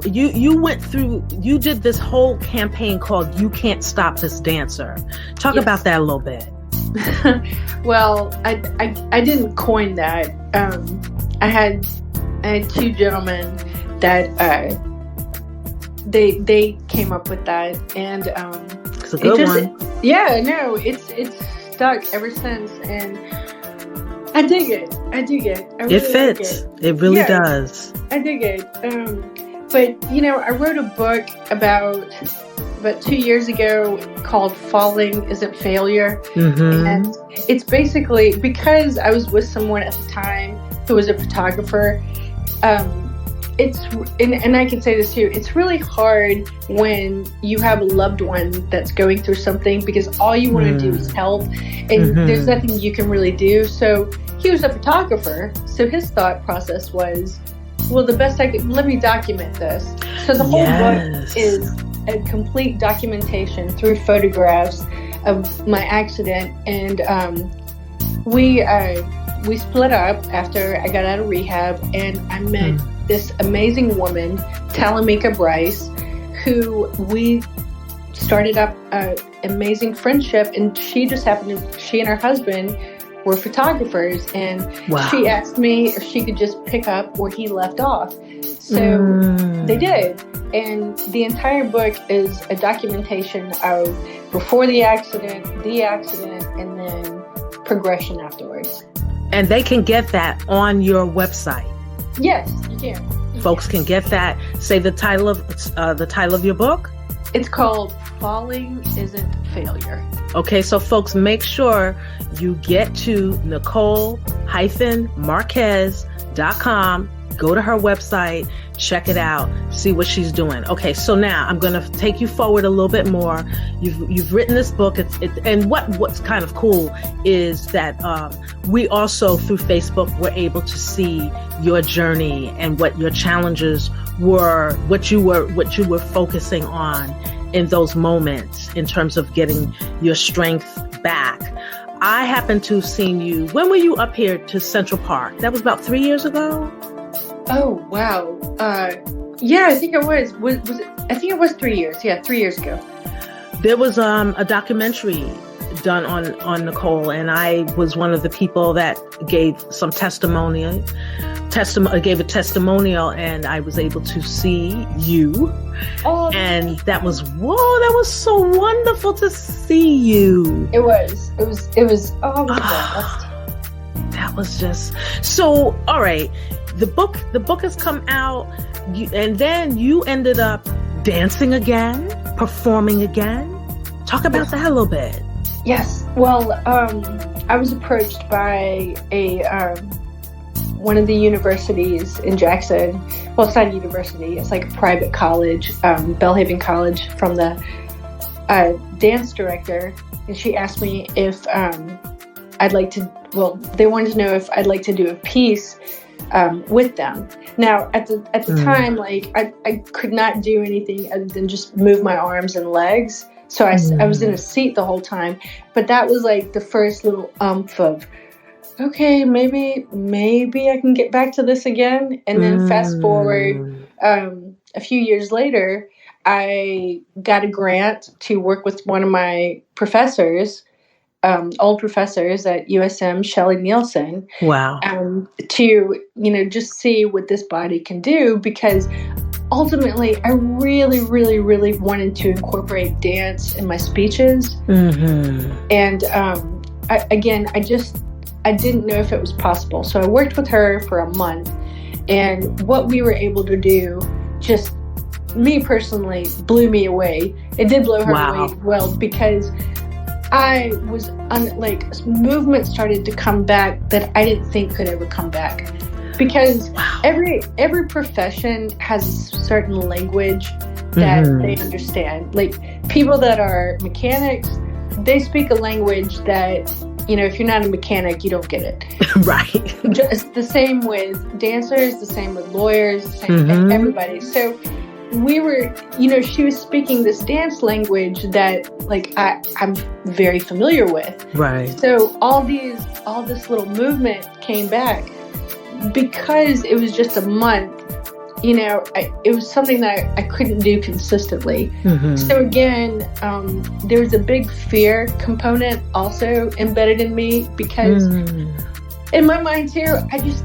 you went through, you did this whole campaign called "You Can't Stop This Dancer." Talk about that a little bit. Well, I didn't coin that. I had two gentlemen that they came up with that, and it's a good one. Yeah, no, it's stuck ever since, and I dig it. Really it fits. It really does. I dig it. But I wrote a book about 2 years ago called "Falling Isn't Failure," and it's basically because I was with someone at the time who was a photographer. And I can say this too, it's really hard when you have a loved one that's going through something, because all you want to do is help, and there's nothing you can really do. So he was a photographer, so his thought process was, well, the best I could, let me document this. So the whole book is a complete documentation through photographs of my accident, and we split up after I got out of rehab, and I met this amazing woman, Talamika Bryce, who we started up an amazing friendship, and she and her husband were photographers, and she asked me if she could just pick up where he left off. So they did. And the entire book is a documentation of before the accident, and then progression afterwards. And they can get that on your website. Yes, you can. Folks can get that. Say the title of your book. It's called Falling Isn't Failure. Okay, so folks, make sure you get to Nicole-Marquez.com. Go to her website, check it out, see what she's doing. Okay, so now I'm going to take you forward a little bit more. You've written this book, and what's kind of cool is that we also through Facebook were able to see your journey and what your challenges were, what you were focusing on in those moments in terms of getting your strength back. I happen to have seen you. When were you up here to Central Park? That was about 3 years ago. Oh, wow. Yeah, I think it was. Was it? I think it was 3 years. Yeah, 3 years ago. There was a documentary done on Nicole, and I was one of the people that gave some testimonial, gave a testimonial, and I was able to see you. Oh, and that was so wonderful to see you. It was. Oh my God. That was just so. All right. The book has come out, and then you ended up dancing again, performing again. Talk about that a little bit. Yes. Well, I was approached by one of the universities in Jackson. Well, it's not a university. It's like a private college, Belhaven College, from the dance director. And she asked me if I'd like to, they wanted to know if I'd like to do a piece with them. Now, at the time, like I could not do anything other than just move my arms and legs. So I was in a seat the whole time. But that was like the first little umph of, okay, maybe I can get back to this again. And then fast forward a few years later, I got a grant to work with one of my professors, old professors at USM, Shelley Nielsen. Wow. To, just see what this body can do, because ultimately I really, really, really wanted to incorporate dance in my speeches. Mm-hmm. And I didn't know if it was possible. So I worked with her for a month, and what we were able to do, just me personally, blew me away. It did blow her away as well, because I was movement started to come back that I didn't think could ever come back, because every profession has a certain language that they understand. Like people that are mechanics, they speak a language that, if you're not a mechanic, you don't get it. Right. Just the same with dancers, the same with lawyers, the same with everybody. So we were, she was speaking this dance language that I'm very familiar with. Right. So all this little movement came back because it was just a month. It was something that I couldn't do consistently. Mm-hmm. So again, there was a big fear component also embedded in me, because in my mind too, I just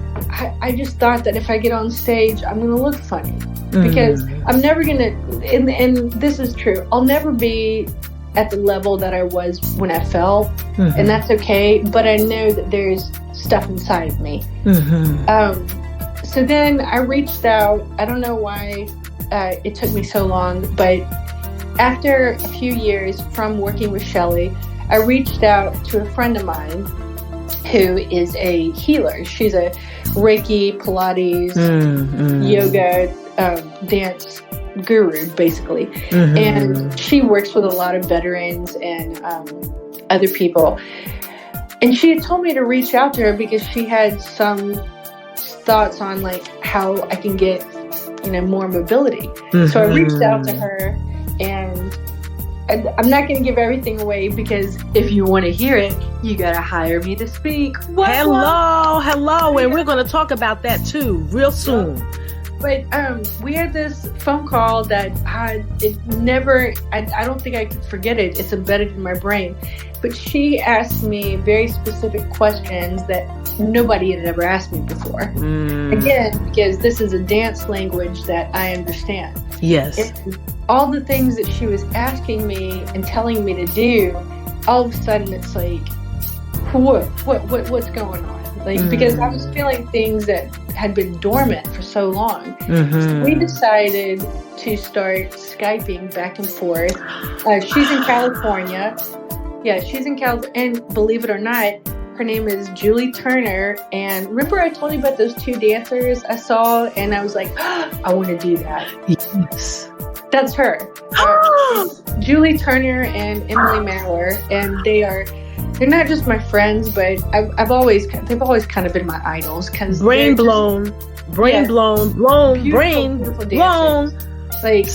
thought that if I get on stage, I'm going to look funny, because I'm never going to, and this is true, I'll never be at the level that I was when I fell, and that's okay, but I know that there's stuff inside of me. So then I reached out. I don't know why it took me so long, but after a few years from working with Shelley, I reached out to a friend of mine who is a healer. She's a Reiki, Pilates, yoga, dance guru, basically. And she works with a lot of veterans and other people. And she had told me to reach out to her because she had some thoughts on how I can get, more mobility. So I reached out to her, and I'm not going to give everything away, because if you want to hear it, you got to hire me to speak. Hello. And we're going to talk about that too real soon. But we had this phone call that I don't think I could forget it. It's embedded in my brain. But she asked me very specific questions that nobody had ever asked me before. Again, because this is a dance language that I understand. Yes. And all the things that she was asking me and telling me to do, all of a sudden it's like, what's going on? Like, because I was feeling things that had been dormant for so long. So we decided to start Skyping back and forth. She's in California. Yeah, she's in California. And believe it or not, her name is Julie Turner. And remember I told you about those two dancers I saw? And I was like, I want to do that. Yes. That's her. Julie Turner and Emily Maurer. And they're not just my friends, but they've always kind of been my idols. Brain blown. Like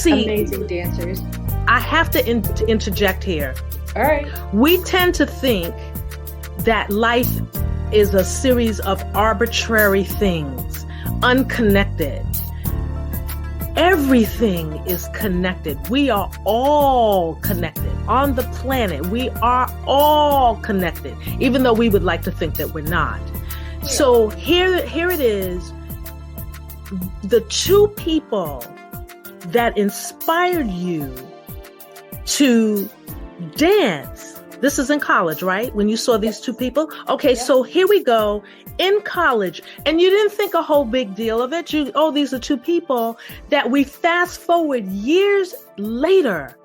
amazing dancers. I have to interject here. All right. We tend to think that life is a series of arbitrary things, unconnected. Everything is connected. We are all connected on the planet. We are all connected, even though we would like to think that we're not. Yeah. So here it is. The two people that inspired you to dance. This is in college, right? When you saw these two people? Okay, yeah. So here we go. In college, and you didn't think a whole big deal of it. These are two people that we fast forward years later,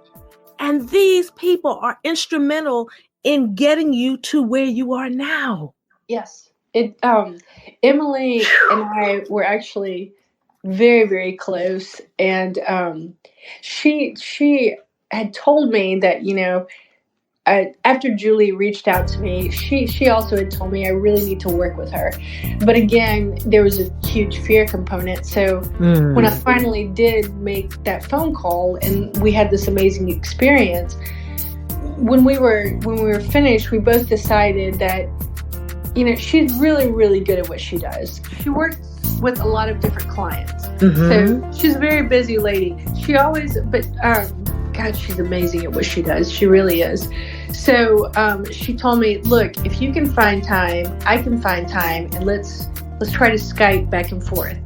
and these people are instrumental in getting you to where you are now. Yes. Emily and I were actually very, very close, and she had told me that, after Julie reached out to me, she also had told me I really need to work with her. But again, there was a huge fear component. So when I finally did make that phone call and we had this amazing experience, when we were finished, we both decided that, she's really, really good at what she does. She works with a lot of different clients. So she's a very busy lady. God, she's amazing at what she does. She really is. So she told me, look, if you can find time, I can find time, and let's try to Skype back and forth.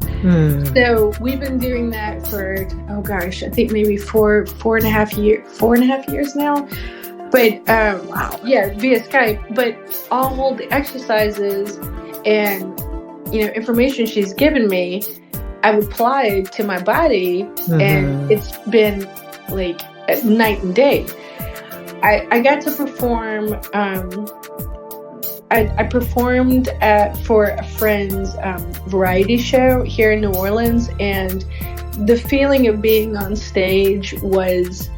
So we've been doing that for, I think maybe four and a half years now. But yeah, via Skype. But all the exercises and information she's given me, I've applied to my body, and it's been like night and day. I got to perform. I performed for a friend's variety show here in New Orleans, and the feeling of being on stage was.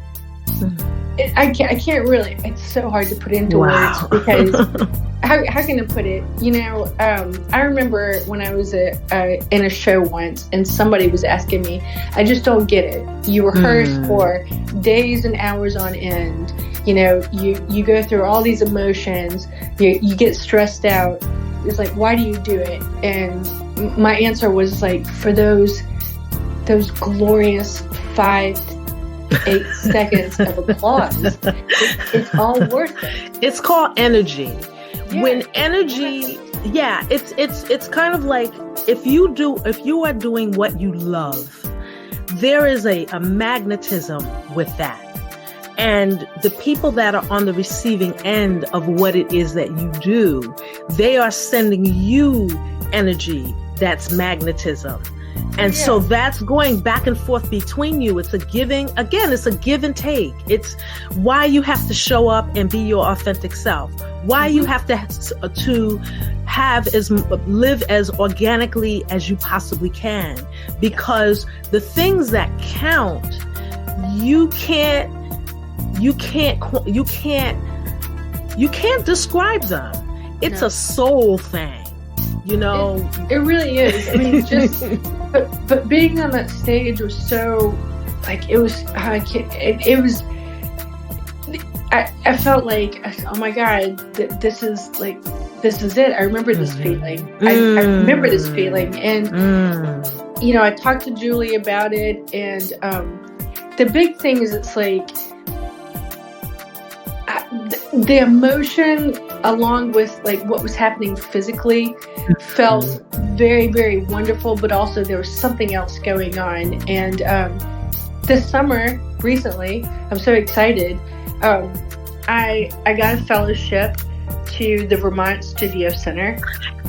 I can't really. It's so hard to put into words because how can I put it? I remember when I was in a show once, and somebody was asking me, "I just don't get it. You rehearse for days and hours on end. You go through all these emotions. You get stressed out. It's like, why do you do it?" And my answer was like, for those glorious 5-8 seconds of applause, it's all worth it. It's called energy. Yeah, when energy, it's kind of like if you are doing what you love, there is a magnetism with that. And the people that are on the receiving end of what it is that you do, they are sending you energy that's magnetism. And so that's going back and forth between you. It's a give and take. It's why you have to show up and be your authentic self. Why you have to live as organically as you possibly can. Because the things that count, you can't describe them. It's a soul thing. It really is. I mean, but being on that stage was so, like, it was, I felt like, oh my God, this is it. I remember this feeling. I remember this feeling. And I talked to Julie about it, and the big thing is it's like the emotion along with like what was happening physically felt very, very wonderful, but also there was something else going on. And this summer, recently, I'm so excited. I got a fellowship to the Vermont Studio Center,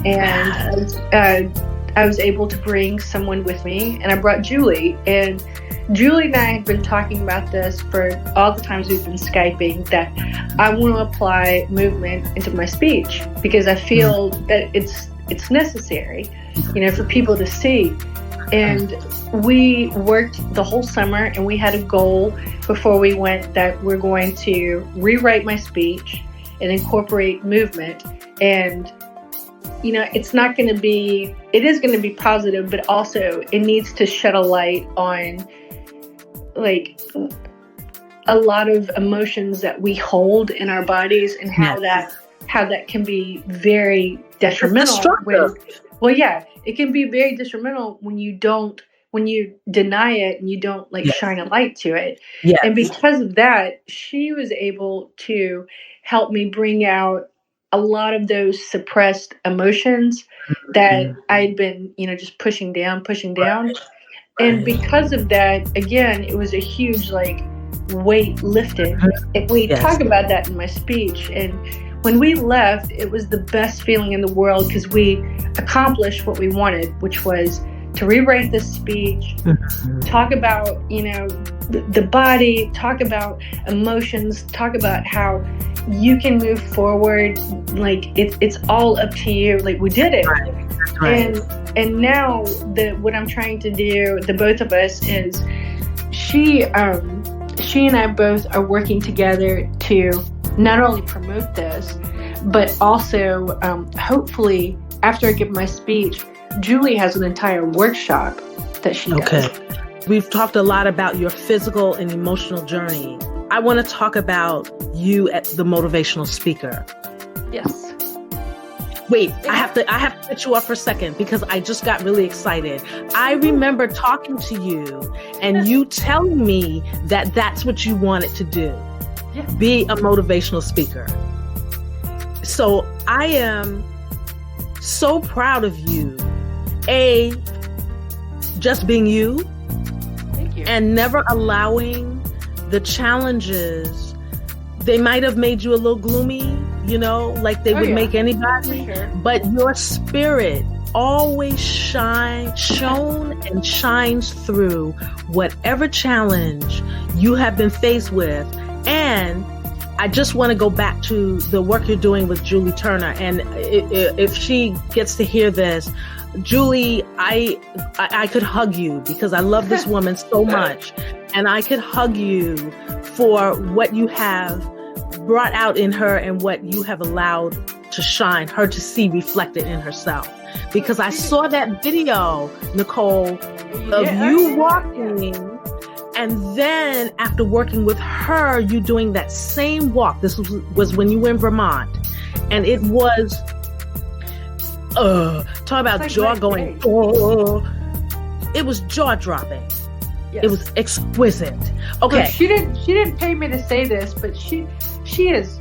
and I was able to bring someone with me, and I brought Julie. And Julie and I have been talking about this for all the times we've been Skyping, that I want to apply movement into my speech because I feel that it's necessary, for people to see. And we worked the whole summer, and we had a goal before we went that we're going to rewrite my speech and incorporate movement. And it is going to be positive, but also it needs to shed a light on like a lot of emotions that we hold in our bodies, and how that can be very detrimental. It can be very detrimental when you deny it and you don't shine a light to it. Yes. And because of that, she was able to help me bring out a lot of those suppressed emotions that I'd been, just pushing down. And because of that, again, it was a huge weight lifted. And we talk about that in my speech. And when we left, it was the best feeling in the world because we accomplished what we wanted, which was to rewrite this speech, talk about, the body, talk about emotions, talk about how you can move forward. It's all up to you. We did it. Right. And now what I'm trying to do, the both of us, is she and I both are working together to not only promote this, but also hopefully after I give my speech, Julie has an entire workshop that she does. Okay. We've talked a lot about your physical and emotional journey. I want to talk about you as the motivational speaker. Yes. Wait, I have to cut you off for a second because I just got really excited. I remember talking to you and you telling me that that's what you wanted to do. Yeah. Be a motivational speaker. So I am so proud of you. Just being you. Thank you. And never allowing the challenges. They might have made you a little gloomy, like they would make anybody. Sure. But your spirit always shone and shines through whatever challenge you have been faced with. And I just want to go back to the work you're doing with Julie Turner. And if she gets to hear this, Julie, I could hug you because I love this woman so much. And I could hug you for what you have brought out in her and what you have allowed to shine, her to see reflected in herself. Because I saw that video, Nicole, of you walking, and then after working with her, you doing that same walk. This was when you were in Vermont. And it was, talk about jaw going, it was jaw-dropping. Yes. It was exquisite. Okay. So she didn't pay me to say this, but she is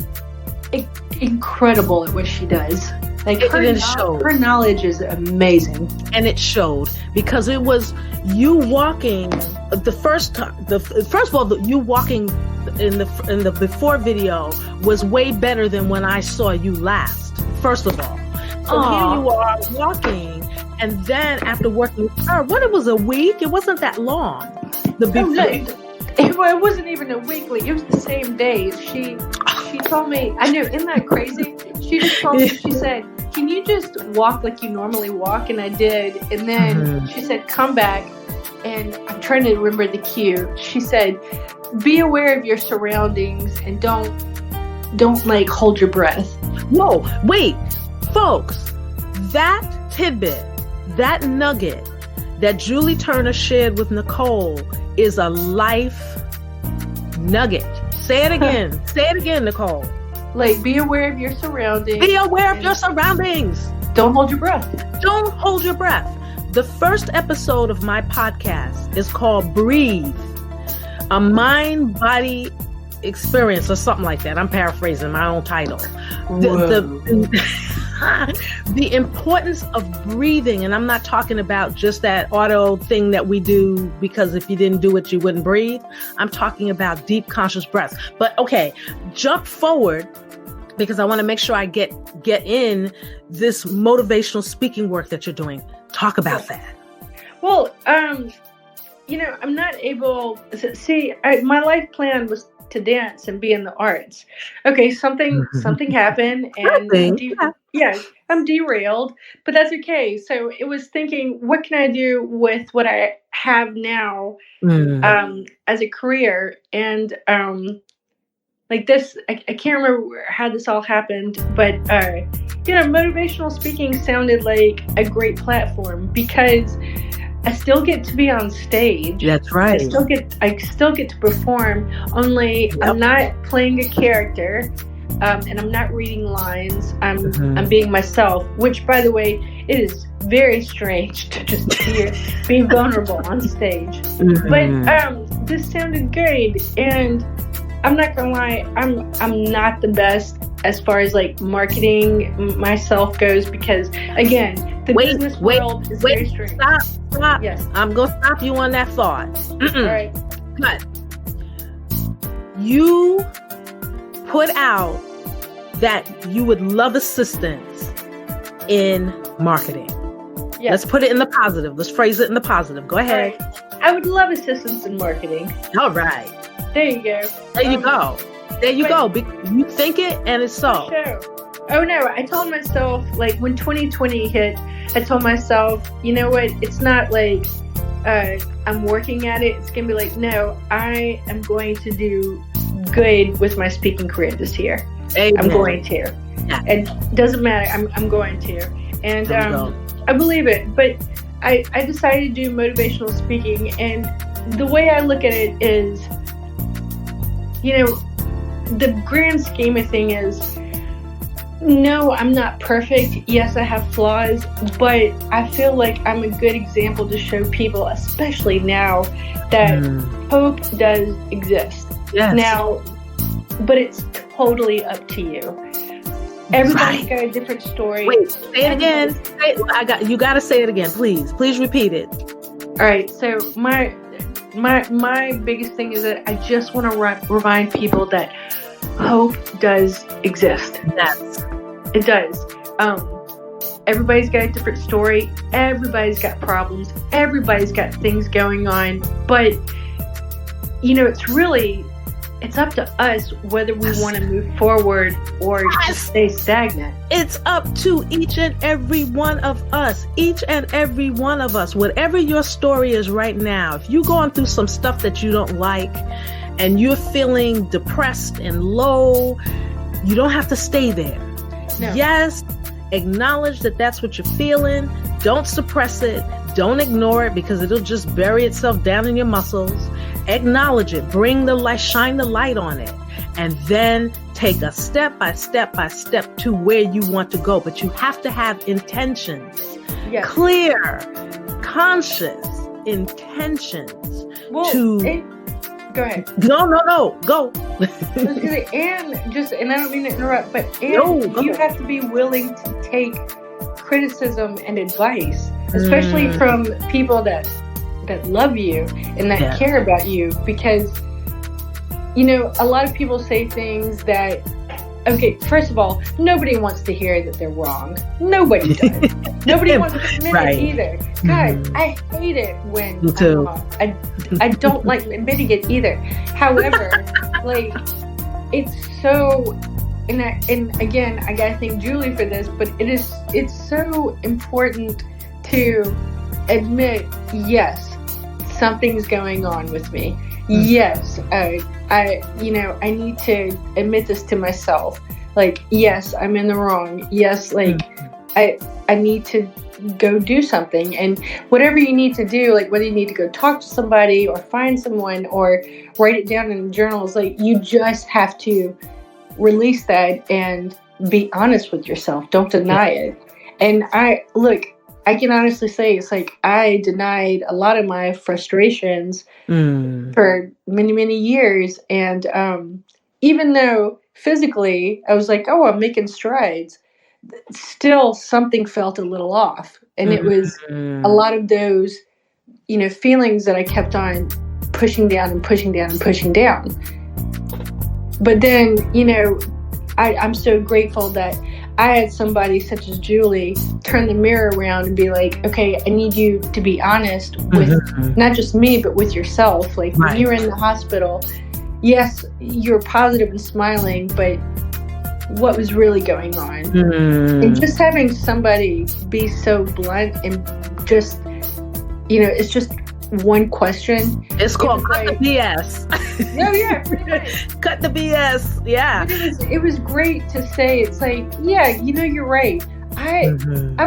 incredible at what she does. Her knowledge is amazing, and it showed because it was you walking the first time. First of all, you walking in the before video was way better than when I saw you last. First of all, so here you are walking, and then after working with her, it was a week. It wasn't that long. It wasn't even a weekly. It was the same day. She told me, I know, isn't that crazy? She just told me, she said, can you just walk like you normally walk? And I did. And then she said, come back. And I'm trying to remember the cue. She said, be aware of your surroundings and don't hold your breath. Whoa, wait, folks, that tidbit, that nugget that Julie Turner shared with Nicole is a life nugget. Say it again. Say it again, Nicole. Be aware of your surroundings. Be aware of your surroundings. Don't hold your breath. Don't hold your breath. The first episode of my podcast is called Breathe, a mind-body experience or something like that. I'm paraphrasing my own title. The importance of breathing, and I'm not talking about just that auto thing that we do because if you didn't do it, you wouldn't breathe. I'm talking about deep conscious breaths. But okay, jump forward because I want to make sure I get in this motivational speaking work that you're doing. Talk about that. Well, I'm not able to see. My life plan was to dance and be in the arts. Okay, something happened, and I'm derailed, but that's okay. So it was thinking, what can I do with what I have now as a career? And like this, I can't remember how this all happened, but motivational speaking sounded like a great platform because I still get to be on stage. That's right. I still get to perform, only I'm not playing a character, and I'm not reading lines. I'm being myself, which, by the way, it is very strange to just be vulnerable on stage. But this sounded good, and I'm not gonna lie, I'm not the best as far as like marketing myself goes because again, the business world is very strange. Stop. Yes. I'm gonna stop you on that thought. All right. But you put out that you would love assistance in marketing. Yes. Let's put it in the positive. Let's phrase it in the positive. Go ahead. Right. I would love assistance in marketing. All right. There you go. There you go. You think it and it's so. Sure. Oh no, I told myself, like when 2020 hit, I told myself, you know what, it's not like I'm working at it. It's going to be like, no, I am going to do good with my speaking career this year. Amen. I'm going to. Yeah. And it doesn't matter. I'm going to. And I believe it. But I decided to do motivational speaking. And the way I look at it is, the grand scheme of thing is, no, I'm not perfect. Yes, I have flaws, but I feel like I'm a good example to show people, especially now, that hope does exist. Yes. Now, but it's totally up to you. Everybody's got a different story. Wait, say it again. You got to say it again, please. Please repeat it. All right. So my biggest thing is that I just want to remind people that hope does exist. Yes. It does. Everybody's got a different story. Everybody's got problems. Everybody's got things going on. But, it's up to us whether we want to move forward or just stay stagnant. It's up to each and every one of us. Each and every one of us. Whatever your story is right now, if you're going through some stuff that you don't like and you're feeling depressed and low, you don't have to stay there. No. Yes, acknowledge that that's what you're feeling. Don't suppress it. Don't ignore it because it'll just bury itself down in your muscles. Acknowledge it. Bring the light, shine the light on it. And then take a step by step to where you want to go. But you have to have intentions. Yes. Clear, conscious intentions Go ahead. No, go. And I don't mean to interrupt, but you have to be willing to take criticism and advice, especially from people that love you and that care about you, because a lot of people say things that, okay, first of all, nobody wants to hear that they're wrong. Nobody does. Nobody wants to admit it either. God, I hate it when I'm wrong. I don't like admitting it either. However, it's so, and again, I gotta thank Julie for this, but it's so important to admit, yes, something's going on with me. Yes, I need to admit this to myself. Yes, I'm in the wrong. Yes, I need to go do something. And whatever you need to do, whether you need to go talk to somebody or find someone or write it down in journals, you just have to release that and be honest with yourself. Don't deny it. And I can honestly say it's like I denied a lot of my frustrations for many, many years. And even though physically I was like, oh, I'm making strides, still something felt a little off. And it was a lot of those, feelings that I kept on pushing down and pushing down and pushing down. But then, I'm so grateful that I had somebody such as Julie turn the mirror around and be like, okay, I need you to be honest with not just me, but with yourself. Like when you're in the hospital, yes, you're positive and smiling, but what was really going on? And just having somebody be so blunt and just, it's just one question. It's called cut the BS. No, yeah, pretty much. Cut the BS. Yeah. But it was great to say, it's like, yeah, you're right. I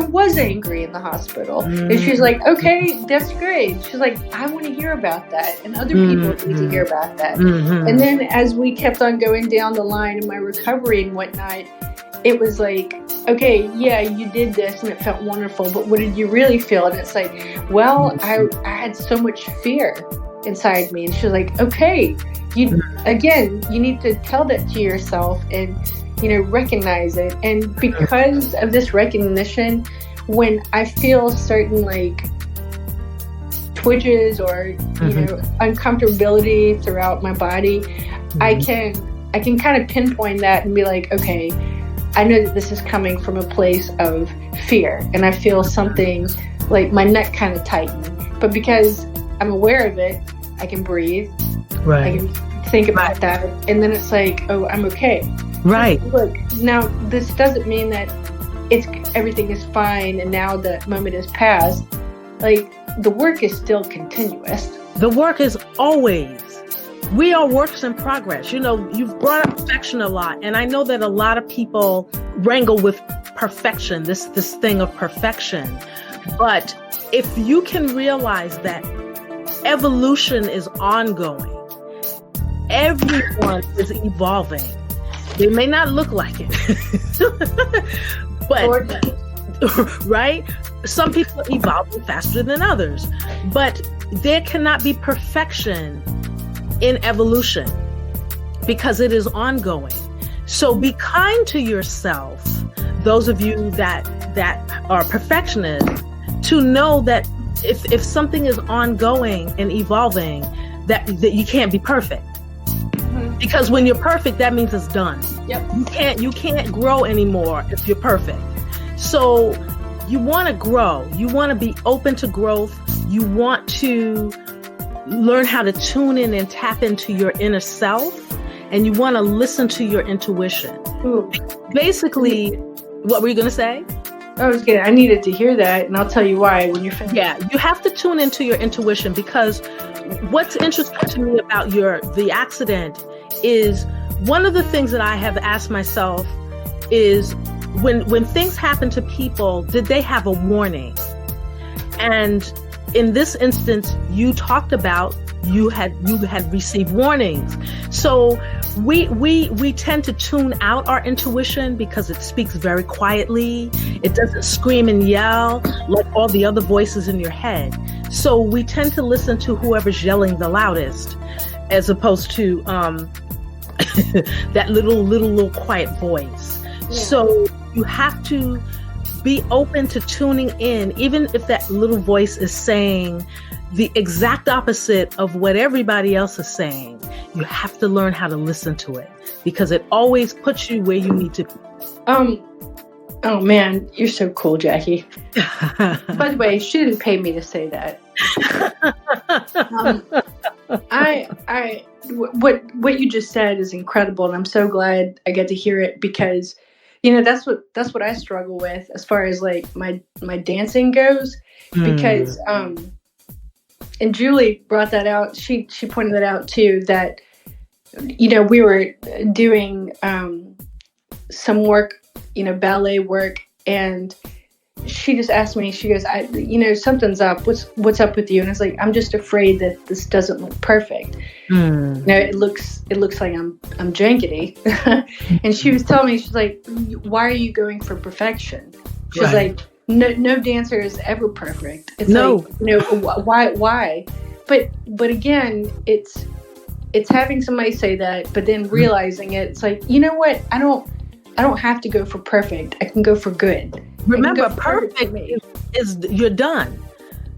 was angry in the hospital. And she's like, okay, that's great. She's like, I want to hear about that. And other people need to hear about that. And then as we kept on going down the line in my recovery and whatnot, it was like, okay, yeah, you did this and it felt wonderful, but what did you really feel? And it's like, well, I had so much fear inside me. And she's like, okay, you need to tell that to yourself and, recognize it. And because of this recognition, when I feel certain like twitches or, uncomfortability throughout my body, I can kind of pinpoint that and be like, okay, I know that this is coming from a place of fear, and I feel something like my neck kind of tighten. But because I'm aware of it, I can breathe. Right. I can think about that, and then it's like, oh, I'm okay. Right. Look, now this doesn't mean that everything is fine, and now the moment has passed. Like the work is still continuous. The work is always. We are works in progress. You've brought up perfection a lot. And I know that a lot of people wrangle with perfection, this thing of perfection. But if you can realize that evolution is ongoing, everyone is evolving. They may not look like it, but right? Some people are evolving faster than others, but there cannot be perfection in evolution because it is ongoing. So be kind to yourself, those of you that are perfectionists, to know that if something is ongoing and evolving, that you can't be perfect. Because when you're perfect, that means it's done. Yep. You can't grow anymore if you're perfect. So you want to grow. You want to be open to growth. You want to learn how to tune in and tap into your inner self, and you want to listen to your intuition. Ooh. Basically, what were you going to say? I needed to hear that, and I'll tell you why when you're finished. Yeah, you have to tune into your intuition, because what's interesting to me about the accident is one of the things that I have asked myself is when things happen to people, did they have a warning? And in this instance, you talked about you had received warnings. So we tend to tune out our intuition because it speaks very quietly. It doesn't scream and yell like all the other voices in your head. So we tend to listen to whoever's yelling the loudest, as opposed to that little quiet voice. Yeah. So you have to be open to tuning in, even if that little voice is saying the exact opposite of what everybody else is saying. You have to learn how to listen to it, because it always puts you where you need to be. Oh man, you're so cool, Jackie. By the way, she didn't pay me to say that. What you just said is incredible, and I'm so glad I get to hear it, because that's what I struggle with as far as like my dancing goes, because and Julie brought that out. She pointed that out too, that we were doing some work, ballet work, and she just asked me, she goes, something's up. What's up with you? And I was like, I'm just afraid that this doesn't look perfect. It looks like I'm jankety. And she was telling me, she's like, why are you going for perfection? She's like, no dancer is ever perfect. It's No. why? But again, it's having somebody say that, but then realizing it. It's like, you know what? I don't have to go for perfect. I can go for good. Remember, perfect is you're done.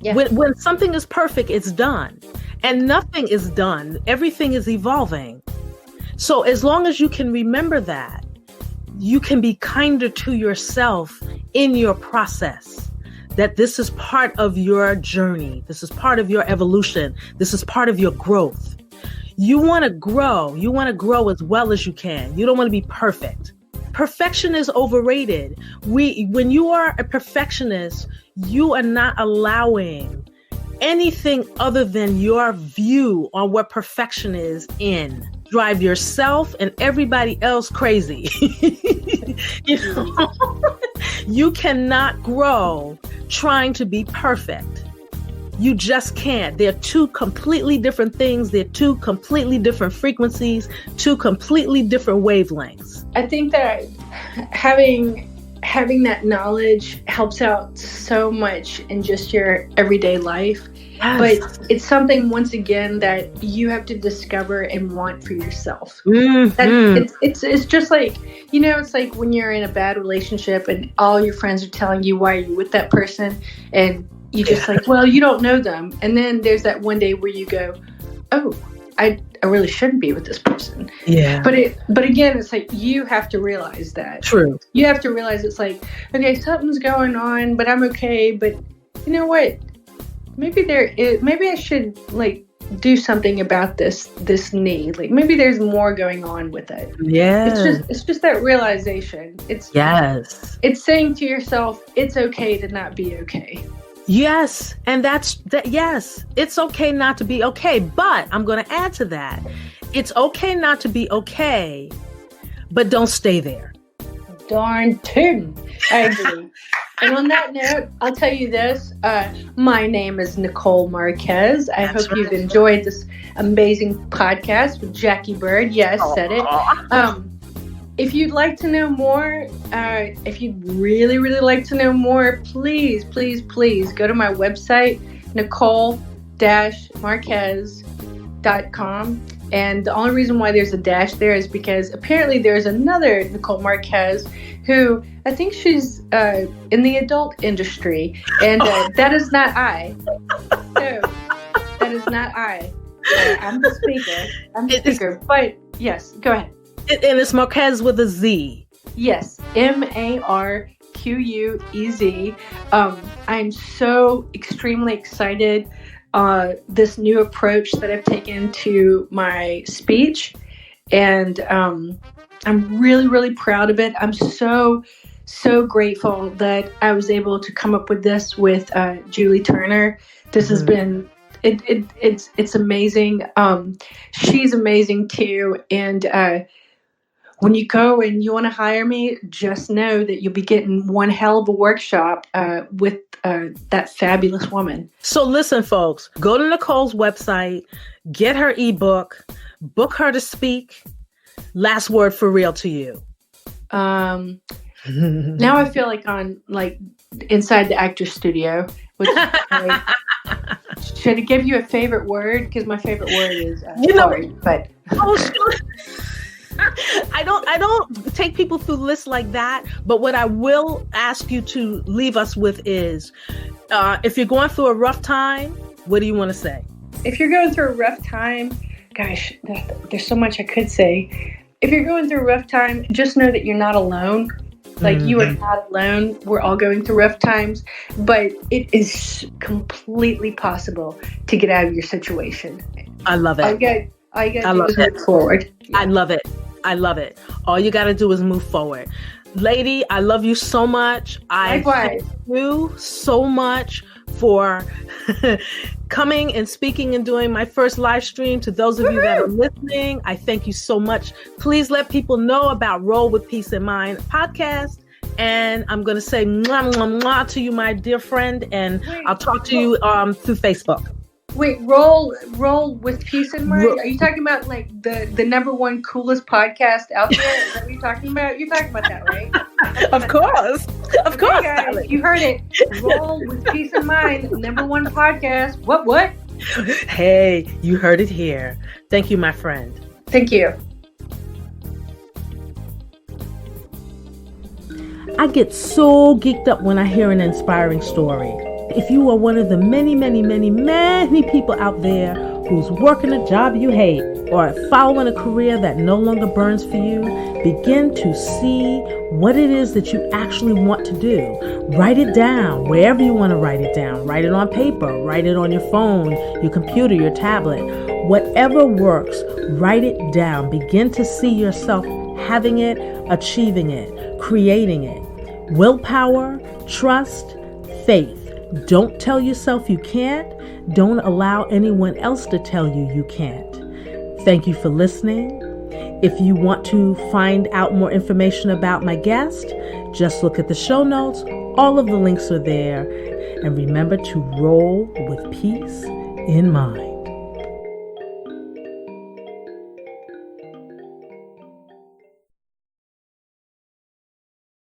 Yeah. When something is perfect, it's done. And nothing is done. Everything is evolving. So as long as you can remember that, you can be kinder to yourself in your process. That this is part of your journey. This is part of your evolution. This is part of your growth. You want to grow. You want to grow as well as you can. You don't want to be perfect. Perfection is overrated. When you are a perfectionist, you are not allowing anything other than your view on what perfection is in. Drive yourself and everybody else crazy. You know? You cannot grow trying to be perfect. You just can't. They're two completely different things. They're two completely different frequencies, two completely different wavelengths. I think that having that knowledge helps out so much in just your everyday life. Yes. But it's something, once again, that you have to discover and want for yourself. Mm-hmm. It's just like, it's like when you're in a bad relationship and all your friends are telling you why you're with that person, and you just like, well, you don't know them. And then there's that one day where you go, oh, I really shouldn't be with this person. Yeah. But again, it's like, you have to realize that. True. You have to realize it's like, okay, something's going on, but I'm okay. But you know what? Maybe I should like do something about this knee. Like maybe there's more going on with it. Yeah. It's just that realization. It's saying to yourself, it's okay to not be okay. Yes. And yes, it's okay not to be okay. But I'm going to add to that. It's okay not to be okay, but don't stay there. Darn tootin'. I agree. And on that note, I'll tell you this. My name is Nicole Marquez. I hope you've enjoyed this amazing podcast with Jackie Bird. Yes, said it. If you'd like to know more, if you'd really, really like to know more, please, please, please go to my website, nicole-marquez.com. And the only reason why there's a dash there is because apparently there's another Nicole Marquez who I think she's in the adult industry. And that is not I. So, that is not I. I'm the speaker. But yes, go ahead. And it's Marquez with a Z. Yes, Marquez. I'm so extremely excited. This new approach that I've taken to my speech, and I'm really, really proud of it. I'm so grateful that I was able to come up with this with Julie Turner. This has been it's amazing. She's amazing too, and when you go and you want to hire me, just know that you'll be getting one hell of a workshop with that fabulous woman. So listen, folks, go to Nicole's website, get her ebook, book her to speak. Last word for real to you. Now I feel like on inside the actor's studio. Which, should I give you a favorite word? Because my favorite word is hard, but. Oh, sure. I don't take people through lists like that, but what I will ask you to leave us with is, if you're going through a rough time, what do you want to say? If you're going through a rough time, gosh, there's so much I could say. If you're going through a rough time, just know that you're not alone. Like, you are not alone. We're all going through rough times, but it is completely possible to get out of your situation. I love it. All you got to do is move forward. I love it. All you got to do is move forward. Lady, I love you so much. Likewise. I thank you so much for coming and speaking and doing my first live stream. To those of you that are listening, I thank you so much. Please let people know about Roll with Peace in Mind podcast. And I'm going to say mwah, mwah, mwah to you, my dear friend. And I'll talk to you through Facebook. Wait, roll with peace in mind? Are you talking about like the number one coolest podcast out there? Is that what you're talking about? You're talking about that, right? Of course. Of course, guys, darling. you heard it. Roll with peace in mind. Number one podcast. What? Hey, you heard it here. Thank you, my friend. Thank you. I get so geeked up when I hear an inspiring story. If you are one of the many, many, many, many people out there who's working a job you hate or following a career that no longer burns for you, begin to see what it is that you actually want to do. Write it down wherever you want to write it down. Write it on paper, write it on your phone, your computer, your tablet. Whatever works, write it down. Begin to see yourself having it, achieving it, creating it. Willpower, trust, faith. Don't tell yourself you can't. Don't allow anyone else to tell you you can't. Thank you for listening. If you want to find out more information about my guest, just look at the show notes. All of the links are there. And remember to roll with peace in mind.